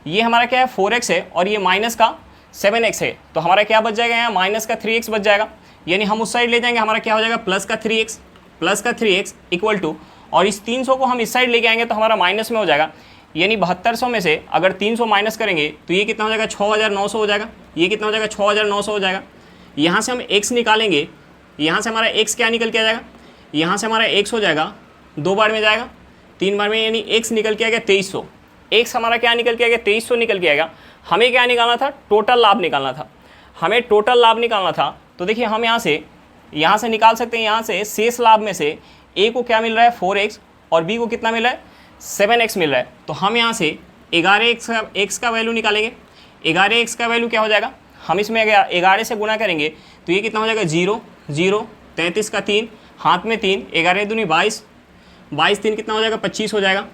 Speaker 1: ये हमारा क्या है, 4x है और ये माइनस का 7x है, तो हमारा क्या बच जाएगा, यहाँ माइनस का 3x बच जाएगा। यानी हम उस साइड ले जाएंगे, हमारा क्या हो जाएगा, प्लस का 3x इक्वल टू, और इस 300 को हम इस साइड लेके आएंगे तो हमारा माइनस में हो जाएगा। यानी 7200 में से अगर 300 माइनस करेंगे तो ये कितना हो जाएगा, 6900 हो जाएगा। ये कितना हो जाएगा, 6900 हो जाएगा। यहाँ से हम x निकालेंगे, यहाँ से हमारा x क्या निकल के आ जाएगा, यहाँ से हमारा x हो जाएगा, 2 बार में जाएगा, 3 बार में, यानी x निकल के आएगा 2300। x हमारा क्या निकल के आएगा, 2300 निकल के आएगा। हमें क्या निकालना था, टोटल लाभ निकालना था, हमें टोटल लाभ निकालना था। तो देखिए हम यहाँ से निकाल सकते हैं, यहाँ से शेष लाभ में से a को क्या मिल रहा है, 4x, और b को कितना मिल रहा है, 7x मिल रहा है। तो हम यहाँ से 11x का वैल्यू निकालेंगे। 11x का वैल्यू क्या हो जाएगा, हम इसमें 11 से गुना करेंगे तो ये कितना हो जाएगा, 0 0, 33 का 3, हाथ में 3, 11 दूनी 22, 22 3 कितना हो जाएगा, 25 हो जाएगा।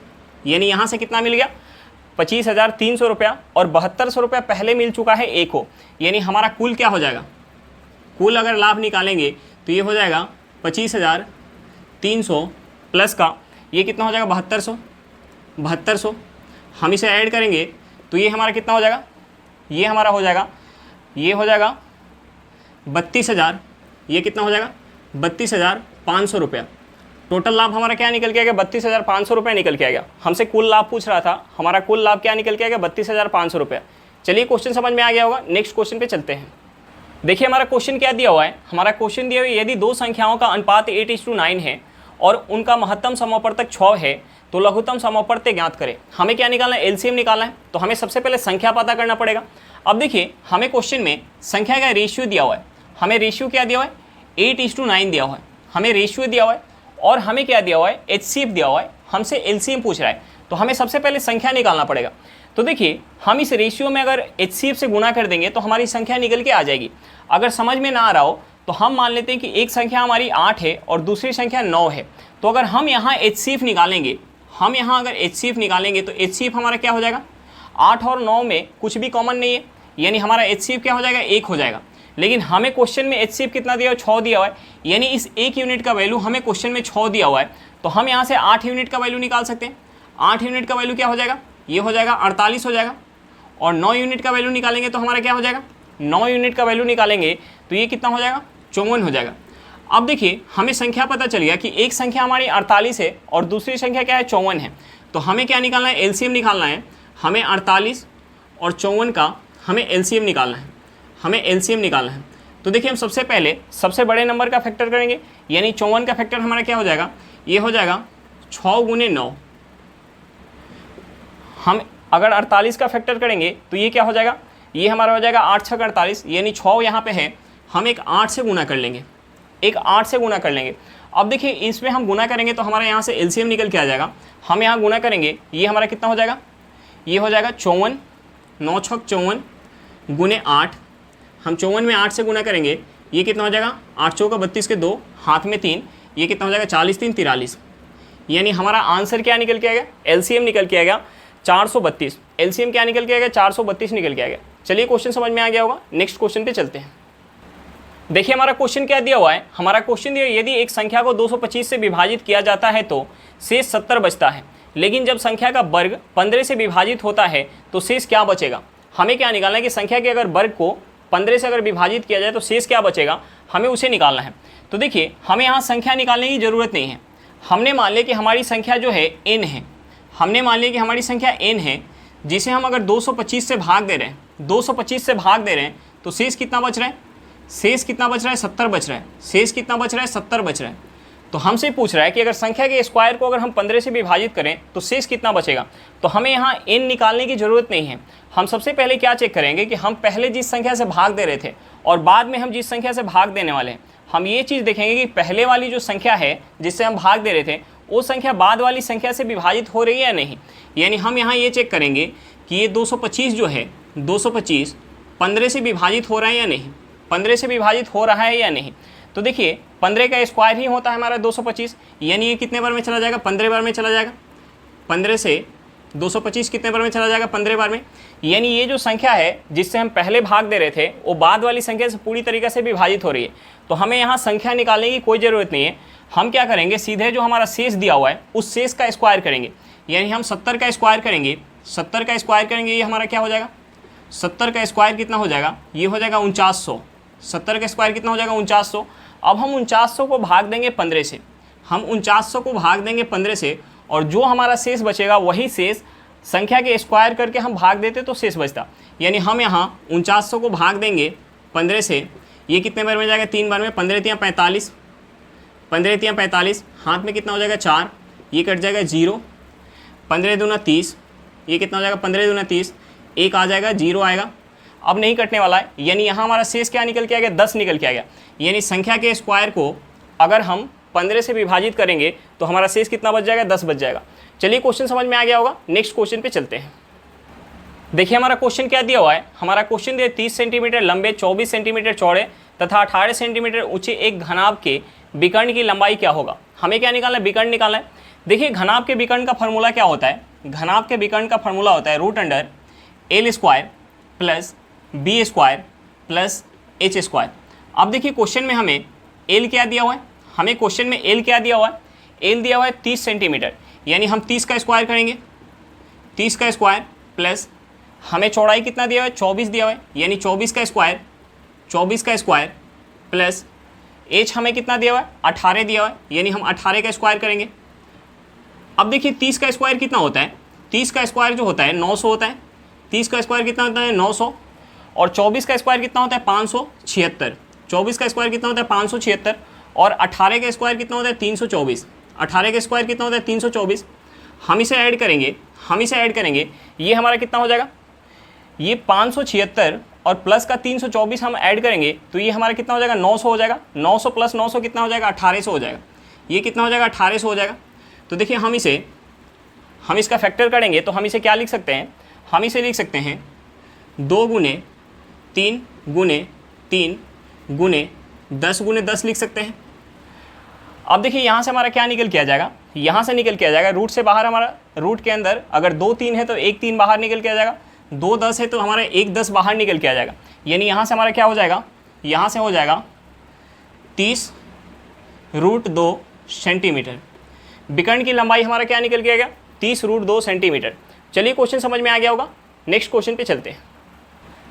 Speaker 1: यानी यहाँ से कितना मिल गया, 25,300 रुपया, और 7200 रुपया पहले मिल चुका है ए को। यानी हमारा कुल क्या हो जाएगा, कुल अगर लाभ निकालेंगे तो ये हो जाएगा 25,300 प्लस का ये कितना हो जाएगा, 7200। हम इसे ऐड करेंगे तो ये हमारा कितना हो जाएगा, ये हमारा हो जाएगा, ये हो जाएगा 32,000। ये कितना हो जाएगा, 32,500 रुपया। टोटल लाभ हमारा क्या निकल के आ गया, 32,500 रुपये निकल के आ गया। हमसे कुल लाभ पूछ रहा था, हमारा कुल लाभ क्या निकल के आ गया, 32,500 रुपया। चलिए क्वेश्चन समझ में आ गया होगा, नेक्स्ट क्वेश्चन पे चलते हैं। देखिए हमारा क्वेश्चन क्या दिया हुआ है, हमारा क्वेश्चन दिया हुआ है, यदि दो संख्याओं का अनुपात 8:9 है और उनका महत्तम समापवर्तक 6 है तो लघुत्तम समापवर्त्य ज्ञात करें। हमें क्या निकालना है, एलसीएम निकालना है। तो हमें सबसे पहले संख्या पता करना पड़ेगा। अब देखिए हमें क्वेश्चन में संख्या का रेशियो दिया हुआ है, हमें रेशियो क्या दिया हुआ है, 8:9 दिया हुआ है, हमें रेशियो दिया हुआ है, और हमें क्या दिया हुआ है, एचसीएफ दिया हुआ है, हमसे एलसीएम पूछ रहा है। तो हमें सबसे पहले संख्या निकालना पड़ेगा। तो देखिए हम इस रेशियो में अगर एचसीएफ से गुणा कर देंगे तो हमारी संख्या निकल के आ जाएगी। अगर समझ में ना आ रहा हो तो हम मान लेते हैं कि एक संख्या हमारी 8 है और दूसरी संख्या 9 है। तो अगर हम यहाँ एचसीएफ निकालेंगे, हम यहाँ अगर एचसीएफ निकालेंगे तो एचसीएफ हमारा क्या हो जाएगा, 8 और 9 में कुछ भी कॉमन नहीं है, यानी हमारा एचसीएफ क्या हो जाएगा, 1 हो जाएगा। लेकिन हमें क्वेश्चन में एचसीएफ कितना दिया हुआ है, 6 दिया हुआ है, यानी इस 1 यूनिट का वैल्यू हमें क्वेश्चन में 6 दिया हुआ है। तो हम यहाँ से 8 यूनिट का वैल्यू निकाल सकते हैं। 8 यूनिट का वैल्यू क्या हो जाएगा, ये हो जाएगा 48 हो जाएगा। और 9 यूनिट का वैल्यू निकालेंगे तो हमारा क्या हो जाएगा, 9 यूनिट का वैल्यू निकालेंगे तो ये कितना हो जाएगा, 54 हो जाएगा। अब देखिए हमें संख्या पता चल गया कि एक संख्या हमारी 48 है और दूसरी संख्या क्या है, 54 है। तो हमें क्या निकालना है, एलसीएम निकालना है। हमें 48 और 54 का हमें एलसीएम निकालना है, हमें एलसीएम निकालना है। तो देखिए हम सबसे पहले सबसे बड़े नंबर का फैक्टर करेंगे, यानी 54 का फैक्टर हमारा क्या हो जाएगा, ये हो जाएगा 6 गुने 9। हम अगर 48 का फैक्टर करेंगे तो ये क्या हो जाएगा, ये हमारा हो जाएगा 8 6 48, यानी 6 यहाँ पे है, हम एक 8 से गुना कर लेंगे, एक 8 से गुना कर लेंगे। अब देखिए इसमें हम गुना करेंगे तो हमारे यहाँ से एलसीएम निकल के आ जाएगा। हम यहाँ गुना करेंगे, ये हमारा कितना हो जाएगा, ये हो जाएगा 54, 9 6 54 गुने 8। हम 54 में 8 से गुना करेंगे, ये कितना हो जाएगा, 8 चौका 32 के 2, हाथ में 3, ये कितना हो जाएगा, 40 3 43। यानी हमारा आंसर क्या निकल के आएगा, एलसीएम निकल के आएगा 432। एलसीएम क्या निकल के आएगा, 432 निकल के आएगा। चलिए क्वेश्चन समझ में आ गया होगा, नेक्स्ट क्वेश्चन पे चलते हैं। देखिए हमारा क्वेश्चन क्या दिया हुआ है, हमारा क्वेश्चन दिया यदि एक संख्या को 225 से विभाजित किया जाता है तो शेष 70 बचता है, लेकिन जब संख्या का वर्ग 15 से विभाजित होता है तो शेष क्या बचेगा। हमें क्या निकालना है कि संख्या के अगर वर्ग को 15 से अगर विभाजित किया जाए तो शेष क्या बचेगा, हमें उसे निकालना है। तो देखिए हमें यहाँ संख्या निकालने की ज़रूरत नहीं है। हमने मान लिया कि हमारी संख्या जो है n है, हमने मान लिया कि हमारी संख्या n है, जिसे हम अगर 225 से भाग दे रहे हैं, 225 से भाग दे रहे हैं तो शेष कितना बच रहा है, शेष कितना बच रहा है, 70 बच रहा है। शेष कितना बच रहा है, 70 बच रहा है। तो हमसे पूछ रहा है कि अगर संख्या के स्क्वायर को अगर हम 15 से विभाजित करें तो शेष कितना बचेगा। तो हमें यहाँ n निकालने की ज़रूरत नहीं है। हम सबसे पहले क्या चेक करेंगे कि हम पहले जिस संख्या से भाग दे रहे थे और बाद में हम जिस संख्या से भाग देने वाले हैं, हम ये चीज़ देखेंगे कि पहले वाली जो संख्या है जिससे हम भाग दे रहे थे वो संख्या बाद वाली संख्या से विभाजित हो रही है या नहीं। यानी हम यहाँ ये चेक करेंगे कि ये 225 जो है 225 15 से विभाजित हो रहा है या नहीं, 15 से विभाजित हो रहा है या नहीं। तो देखिए 15 का स्क्वायर ही होता है हमारा 225, यानी ये कितने बार में चला जाएगा, 15 बार में चला जाएगा। 15 से 225 कितने बार में चला जाएगा, 15 बार में। यानी ये जो संख्या है जिससे हम पहले भाग दे रहे थे वो बाद वाली संख्या से पूरी तरीके से विभाजित हो रही है। तो हमें यहाँ संख्या निकालने की कोई ज़रूरत नहीं है। हम क्या करेंगे, सीधे जो हमारा शेष दिया हुआ है उस शेष का स्क्वायर करेंगे। यानी हम 70 का स्क्वायर करेंगे, 70 का स्क्वायर करेंगे, ये हमारा क्या हो जाएगा, 70 का स्क्वायर कितना हो जाएगा, ये हो जाएगा 4900। 70 का स्क्वायर कितना हो जाएगा, 4900। अब हम 4900 को भाग देंगे 15 से, हम 4900 को भाग देंगे 15 से, और जो हमारा शेष बचेगा वही शेष संख्या के स्क्वायर करके हम भाग देते तो शेष बचता। यानी हम यहाँ 4900 को भाग देंगे 15 से, ये कितने बार में जाएगा, 3 बार में। 15 तियाँ 45, 15 तियाँ 45, हाथ में कितना हो जाएगा 4, ये कट जाएगा 0। 15 दूना 30, ये कितना हो जाएगा, 15 दूना 30, एक आ जाएगा, 0 आएगा। अब नहीं कटने वाला है, यानी यहाँ हमारा शेष क्या निकल के आ गया, 10 निकल के आ गया। यानी संख्या के स्क्वायर को अगर हम 15 से विभाजित करेंगे तो हमारा शेष कितना बच जाएगा, 10 बच जाएगा। चलिए क्वेश्चन समझ में आ गया होगा। नेक्स्ट क्वेश्चन पे चलते हैं। देखिए हमारा क्वेश्चन क्या दिया हुआ है। हमारा क्वेश्चन दिया 30 सेंटीमीटर लंबे, 24 सेंटीमीटर चौड़े तथा 18 सेंटीमीटर ऊंचे एक घनाभ के विकर्ण की लंबाई क्या होगा। हमें क्या निकालना है, विकर्ण निकालना है। देखिए घनाभ के विकर्ण का फॉर्मूला क्या होता है, घनाभ के विकर्ण का फॉर्मूला होता है √L² plus B square plus H square. अब देखिए क्वेश्चन में हमें L क्या दिया हुआ है, हमें क्वेश्चन में L क्या दिया हुआ है, L दिया हुआ है 30 सेंटीमीटर। यानी हम 30 का स्क्वायर करेंगे, 30 का स्क्वायर प्लस हमें चौड़ाई कितना दिया हुआ है, 24 दिया हुआ है, यानी 24 का स्क्वायर, 24 का स्क्वायर प्लस H हमें कितना दिया हुआ है, 18 दिया हुआ है, यानी हम 18 का स्क्वायर करेंगे। अब देखिए 30 का स्क्वायर कितना होता है, 30 का स्क्वायर जो होता है 900 होता है। 30 का स्क्वायर कितना होता है, 900। और 24 का स्क्वायर कितना होता है, 576। 24 का स्क्वायर कितना होता है, 576। और 18 का स्क्वायर कितना होता है, 324। 18 का स्क्वायर कितना होता है, 324। हम इसे ऐड करेंगे, ये हमारा कितना हो जाएगा, ये 576 और प्लस का 324 हम ऐड करेंगे तो ये हमारा कितना हो जाएगा, 900 हो जाएगा। 900 प्लस 900 कितना हो जाएगा, 1800 हो जाएगा। ये कितना हो जाएगा, 1800 हो जाएगा। तो देखिए हम इसका फैक्टर करेंगे तो हम इसे क्या लिख सकते हैं, हम इसे लिख सकते हैं 2 गुने 3 गुने 3 गुने 10 गुने 10 लिख सकते हैं। अब देखिए यहाँ से हमारा क्या निकल के आ जाएगा, यहाँ से निकल के आ जाएगा रूट से बाहर, हमारा रूट के अंदर अगर 2 3 है तो 1 3 बाहर निकल के आ जाएगा, 2 10 है तो हमारा 1 10 बाहर निकल के आ जाएगा। यानी यहाँ से हमारा क्या हो जाएगा, यहाँ से हो जाएगा 30√2 सेंटीमीटर। विकर्ण की लंबाई हमारा क्या निकल के आ गया, 30√2 सेंटीमीटर। चलिए क्वेश्चन समझ में आ गया होगा। नेक्स्ट क्वेश्चन पे चलते हैं।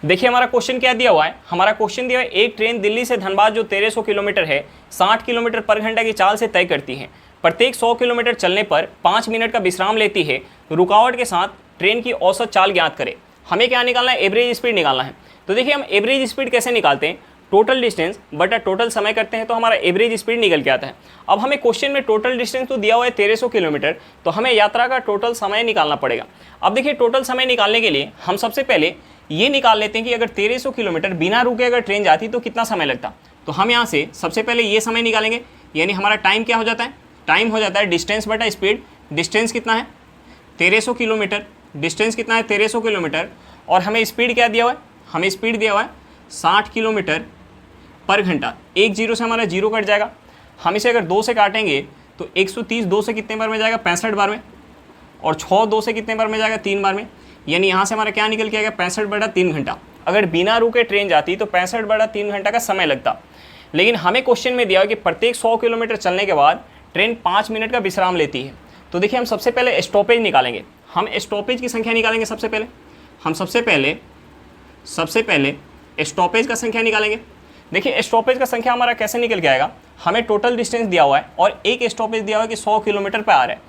Speaker 1: देखिए हमारा क्वेश्चन क्या दिया हुआ है, हमारा क्वेश्चन दिया है एक ट्रेन दिल्ली से धनबाद जो 1300 किलोमीटर है 60 किलोमीटर पर घंटा की चाल से तय करती है। प्रत्येक 100 किलोमीटर चलने पर 5 मिनट का विश्राम लेती है। रुकावट के साथ ट्रेन की औसत चाल ज्ञात करें। हमें क्या निकालना है, एवरेज स्पीड निकालना है। तो देखिए हम एवरेज स्पीड कैसे निकालते हैं, टोटल डिस्टेंस बटा टोटल समय करते हैं तो हमारा एवरेज स्पीड निकल के आता है। अब हमें क्वेश्चन में टोटल डिस्टेंस तो दिया हुआ है 1300 किलोमीटर, तो हमें यात्रा का टोटल समय निकालना पड़ेगा। अब देखिए टोटल समय निकालने के लिए हम सबसे पहले ये निकाल लेते हैं कि अगर 1300 किलोमीटर बिना रुके अगर ट्रेन जाती तो कितना समय लगता। तो हम यहाँ से सबसे पहले ये समय निकालेंगे, यानी हमारा टाइम क्या हो जाता है, टाइम हो जाता है डिस्टेंस बटा स्पीड। डिस्टेंस कितना है 1300 किलोमीटर, डिस्टेंस कितना है 1300 किलोमीटर, और हमें स्पीड क्या दिया हुआ है, हमें स्पीड दिया हुआ है 60 किलोमीटर पर घंटा। एक जीरो से हमारा जीरो कट जाएगा, हम इसे अगर 2 से काटेंगे तो 130 2 से कितने बार में जाएगा, 65 बार में, और 6 2 से कितने बार में जाएगा, 3 बार में। यानी यहाँ से हमारा क्या निकल के आएगा, 65/3 घंटा। अगर बिना रुके ट्रेन जाती तो 65/3 घंटा का समय लगता। लेकिन हमें क्वेश्चन में दिया है कि प्रत्येक 100 किलोमीटर चलने के बाद ट्रेन 5 मिनट का विश्राम लेती है। तो देखिए हम सबसे पहले स्टॉपेज निकालेंगे, हम स्टॉपेज की संख्या निकालेंगे। सबसे पहले स्टॉपेज का संख्या निकालेंगे। देखिए स्टॉपेज का संख्या हमारा कैसे निकल के आएगा, हमें टोटल डिस्टेंस दिया हुआ है और एक स्टॉपेज दिया हुआ है कि 100 किलोमीटर पर आ रहा है।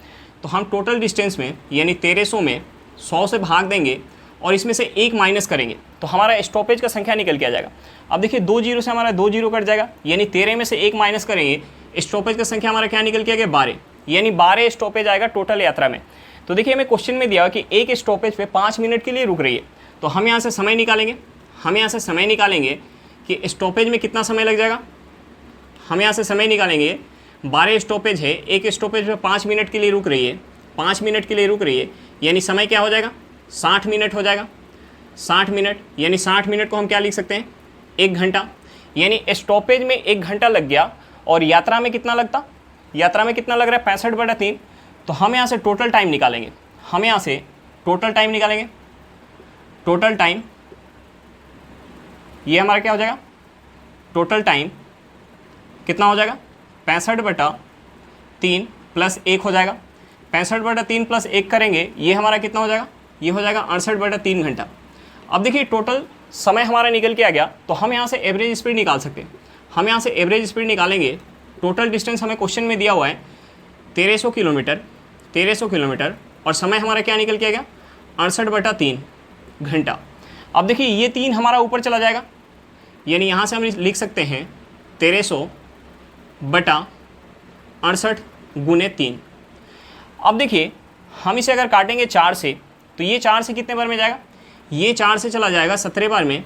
Speaker 1: तो हम टोटल डिस्टेंस में यानी 1300 में 100 से भाग देंगे और इसमें से 1 माइनस करेंगे तो हमारा स्टॉपेज का संख्या निकल के आ जाएगा। अब देखिए 2 जीरो से हमारा 2 जीरो कट जाएगा, यानी 13 में से 1 माइनस करेंगे स्टॉपेज का संख्या हमारा क्या निकल के आ गया 12, यानी 12 स्टॉपेज आएगा टोटल यात्रा में। तो देखिए हमें क्वेश्चन में दिया कि एक स्टॉपेज पे 5 मिनट के लिए रुक रही है, तो हम यहाँ से समय निकालेंगे। हम यहाँ से समय निकालेंगे कि स्टॉपेज में कितना समय लग जाएगा। हम यहाँ से समय निकालेंगे, 12 स्टॉपेज है, एक स्टॉपेज पे 5 मिनट के लिए रुक रही है, 5 मिनट के लिए रुक रही है, यानी समय क्या हो जाएगा 60 मिनट हो जाएगा। 60 मिनट यानी 60 मिनट को हम क्या लिख सकते हैं 1 घंटा, यानी स्टॉपेज में 1 घंटा लग गया। और यात्रा में कितना लगता, यात्रा में कितना लग रहा है 65/3। तो हम यहाँ से टोटल टाइम निकालेंगे, हम यहाँ से टोटल टाइम निकालेंगे। टोटल टाइम ये हमारा क्या हो जाएगा, टोटल टाइम कितना हो जाएगा 65/3 + 1 हो जाएगा। 65/3 + 1 करेंगे, ये हमारा कितना हो जाएगा, ये हो जाएगा 68/3 घंटा। अब देखिए टोटल समय हमारा निकल के आ गया, तो हम यहाँ से एवरेज स्पीड निकाल सकते हैं। हम यहाँ से एवरेज स्पीड निकालेंगे। टोटल डिस्टेंस हमें क्वेश्चन में दिया हुआ है 1300 किलोमीटर, 1300 किलोमीटर, और समय हमारा क्या निकल के आ गया 68/3 घंटा। अब देखिए ये 3 हमारा ऊपर चला जाएगा, यानी यहाँ से हम लिख सकते हैं 1300/68 × 3। अब देखिए हम इसे अगर काटेंगे 4 से, तो ये 4 से कितने बार में जाएगा, ये 4 से चला जाएगा 17 बार में,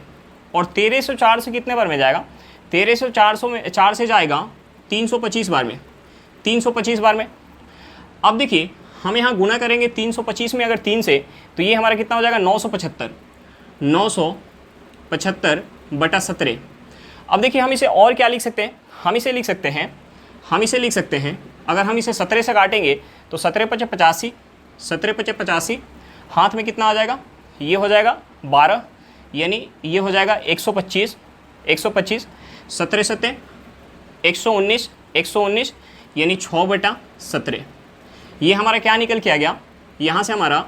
Speaker 1: और 1300 4 से कितने बार में जाएगा, 1300 4 से जाएगा 325 बार में, 325 बार में। अब देखिए हम यहाँ गुना करेंगे 325 में अगर 3 से, तो ये हमारा कितना हो जाएगा 975, 975/17। अब देखिए हम इसे और क्या लिख सकते हैं, हम इसे लिख सकते हैं अगर हम इसे 17 से काटेंगे तो 17×5 = 85, 17×5 = 85, हाथ में कितना आ जाएगा, ये हो जाएगा 12, यानी ये हो जाएगा 125, 125, 17×7 = 119, यानी 6/17। ये हमारा क्या निकल के आ गया, यहाँ से हमारा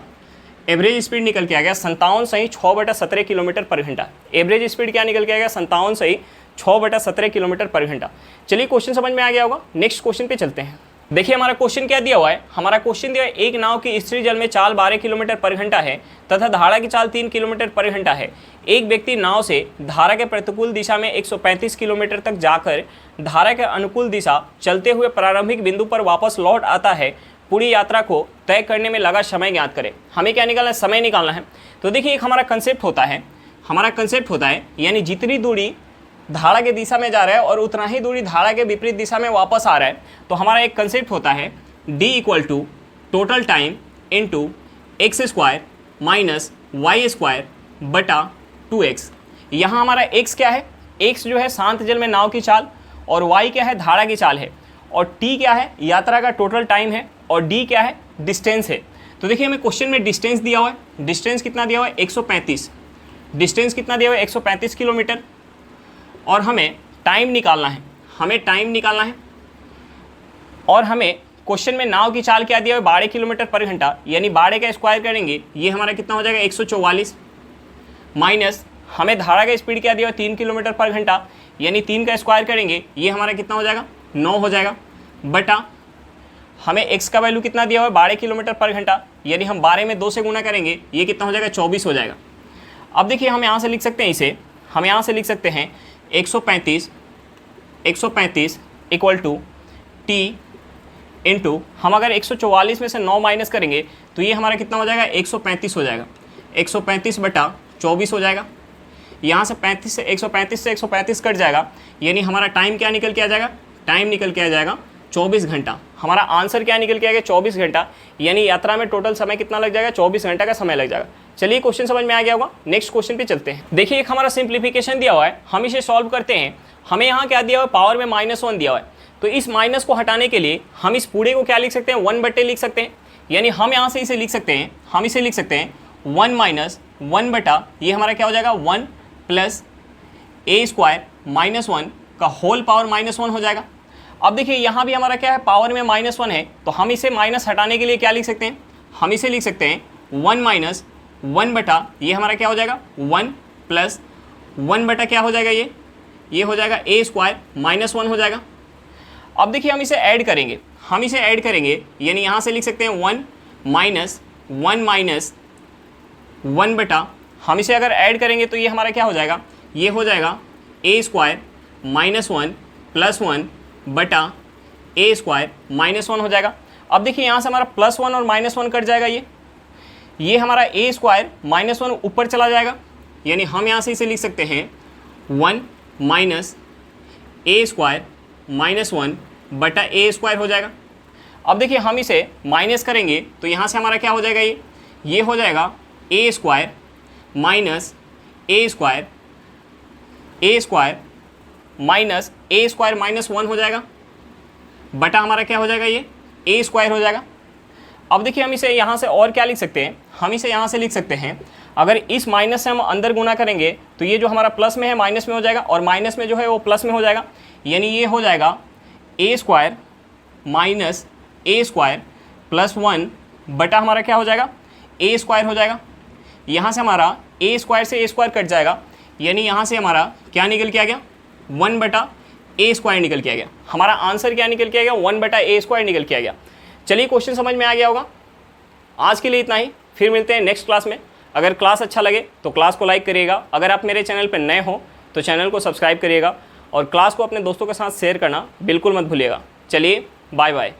Speaker 1: एवरेज स्पीड निकल के आ गया 57 सही 6/17 किलोमीटर पर घंटा। एवरेज स्पीड क्या निकल के आ गया 57 सही 6/17 किलोमीटर पर घंटा। चलिए क्वेश्चन समझ में आ गया होगा, नेक्स्ट क्वेश्चन पे चलते हैं। देखिए हमारा क्वेश्चन क्या दिया हुआ है, हमारा क्वेश्चन दिया है एक नाव की स्थिर जल में चाल 12 किलोमीटर पर घंटा है तथा धारा की चाल 3 किलोमीटर पर घंटा है। एक व्यक्ति नाव से धारा के प्रतिकूल दिशा में 135 किलोमीटर तक जाकर धारा के अनुकूल दिशा चलते हुए प्रारंभिक बिंदु पर वापस लौट आता है। पूरी यात्रा को तय करने में लगा समय ज्ञात करें। हमें क्या निकालना है, समय निकालना है। तो देखिए एक हमारा कंसेप्ट होता है, यानी जितनी दूरी धारा के दिशा में जा रहा है और उतना ही दूरी धारा के विपरीत दिशा में वापस आ रहा है। तो हमारा एक कंसेप्ट होता है D = total time into x² - y² बटा 2x। यहाँ हमारा x क्या है, x जो है शांत जल में नाव की चाल, और y क्या है धारा की चाल है, और t क्या है यात्रा का टोटल टाइम है, और d क्या है डिस्टेंस है। तो देखिए हमें क्वेश्चन में डिस्टेंस दिया हुआ है, डिस्टेंस कितना दिया हुआ है 135, डिस्टेंस कितना दिया हुआ है 135 किलोमीटर, और हमें टाइम निकालना है, और हमें क्वेश्चन में नाव की चाल क्या दिया हुआ है 12 किलोमीटर पर घंटा, यानी 12 का स्क्वायर करेंगे ये हमारा कितना हो जाएगा 144, माइनस हमें धारा का स्पीड क्या दिया हुआ है 3 किलोमीटर पर घंटा, यानी 3 का स्क्वायर करेंगे ये हमारा कितना हो जाएगा 9 हो जाएगा, बटा हमें x का वैल्यू कितना दिया हुआ है 12 किलोमीटर पर घंटा, यानी हम 12 में 2 से गुना करेंगे ये कितना हो जाएगा 24 हो जाएगा। अब देखिए हम यहाँ से लिख सकते हैं इसे, हम यहाँ से लिख सकते हैं 135 = t इंटू हम अगर 144 में से 9 माइनस करेंगे तो ये हमारा कितना हो जाएगा 135 हो जाएगा, 135/24 हो जाएगा। यहाँ से 135 से 135 कट जाएगा, यानी हमारा टाइम क्या निकल के आ जाएगा, टाइम निकल के आ जाएगा 24 घंटा। हमारा आंसर क्या निकल के आएगा 24 घंटा, यानी यात्रा में टोटल समय कितना लग जाएगा 24 घंटा का समय लग जाएगा। चलिए क्वेश्चन समझ में आ गया होगा, नेक्स्ट क्वेश्चन पे चलते हैं। देखिए एक हमारा सिंप्लीफिकेशन दिया हुआ है, हम इसे सॉल्व करते हैं। हमें यहाँ क्या दिया हुआ है पावर में -1 दिया हुआ है, तो इस माइनस को हटाने के लिए हम इस पूरे को क्या लिख सकते हैं 1/, लिख सकते हैं, यानी हम यहाँ से इसे लिख सकते हैं, 1 - 1/, ये हमारा क्या हो जाएगा 1 + a² - 1 का होल पावर -1 हो जाएगा। अब देखिए यहाँ भी हमारा क्या है पावर में -1 है, तो हम इसे माइनस हटाने के लिए क्या लिख सकते हैं, हम इसे लिख सकते हैं 1 - 1/, ये हमारा क्या हो जाएगा 1 + 1/, क्या हो जाएगा ये हो जाएगा a² - 1 हो जाएगा। अब देखिए हम इसे ऐड करेंगे, यानी यहाँ से लिख सकते हैं 1 - 1 - 1/, हम इसे अगर ऐड करेंगे तो ये हमारा क्या हो जाएगा, ये हो जाएगा a² - 1 + 1 बटा ए स्क्वायर माइनस 1 हो जाएगा। अब देखिए यहाँ से हमारा +1 और -1 कट जाएगा, ये हमारा ए स्क्वायर -1 ऊपर चला जाएगा, यानी हम यहाँ से इसे लिख सकते हैं 1 माइनस ए स्क्वायर -1 बटा ए स्क्वायर हो जाएगा। अब देखिए हम इसे माइनस करेंगे तो यहाँ से हमारा क्या हो जाएगा, ये हो जाएगा ए स्क्वायर माइनस ए स्क्वायर माइनस ए स्क्वायर -1 हो जाएगा बटा हमारा क्या हो जाएगा, ये ए स्क्वायर हो जाएगा। अब देखिए हम इसे यहाँ से और क्या लिख सकते हैं, हम इसे यहाँ से लिख सकते हैं, अगर इस माइनस से हम अंदर गुना करेंगे तो ये जो हमारा प्लस में है माइनस में हो जाएगा और माइनस में जो है वो प्लस में हो जाएगा, यानी ये हो जाएगा ए स्क्वायर माइनस ए स्क्वायर +1 बटा हमारा क्या हो जाएगा, ए स्क्वायर हो जाएगा। यहाँ से हमारा ए स्क्वायर से ए स्क्वायर कट जाएगा, यानी यहाँ से हमारा क्या निकल के आ गया, 1 बटा ए स्क्वायर निकल के आ गया। हमारा आंसर क्या निकल के आ गया, 1 बटा ए स्क्वायर निकल के आ गया। चलिए क्वेश्चन समझ में आ गया होगा। आज के लिए इतना ही, फिर मिलते हैं नेक्स्ट क्लास में। अगर क्लास अच्छा लगे तो क्लास को लाइक करिएगा, अगर आप मेरे चैनल पर नए हो तो चैनल को सब्सक्राइब करिएगा और क्लास को अपने दोस्तों के साथ शेयर करना बिल्कुल मत भूलिएगा। चलिए बाय बाय।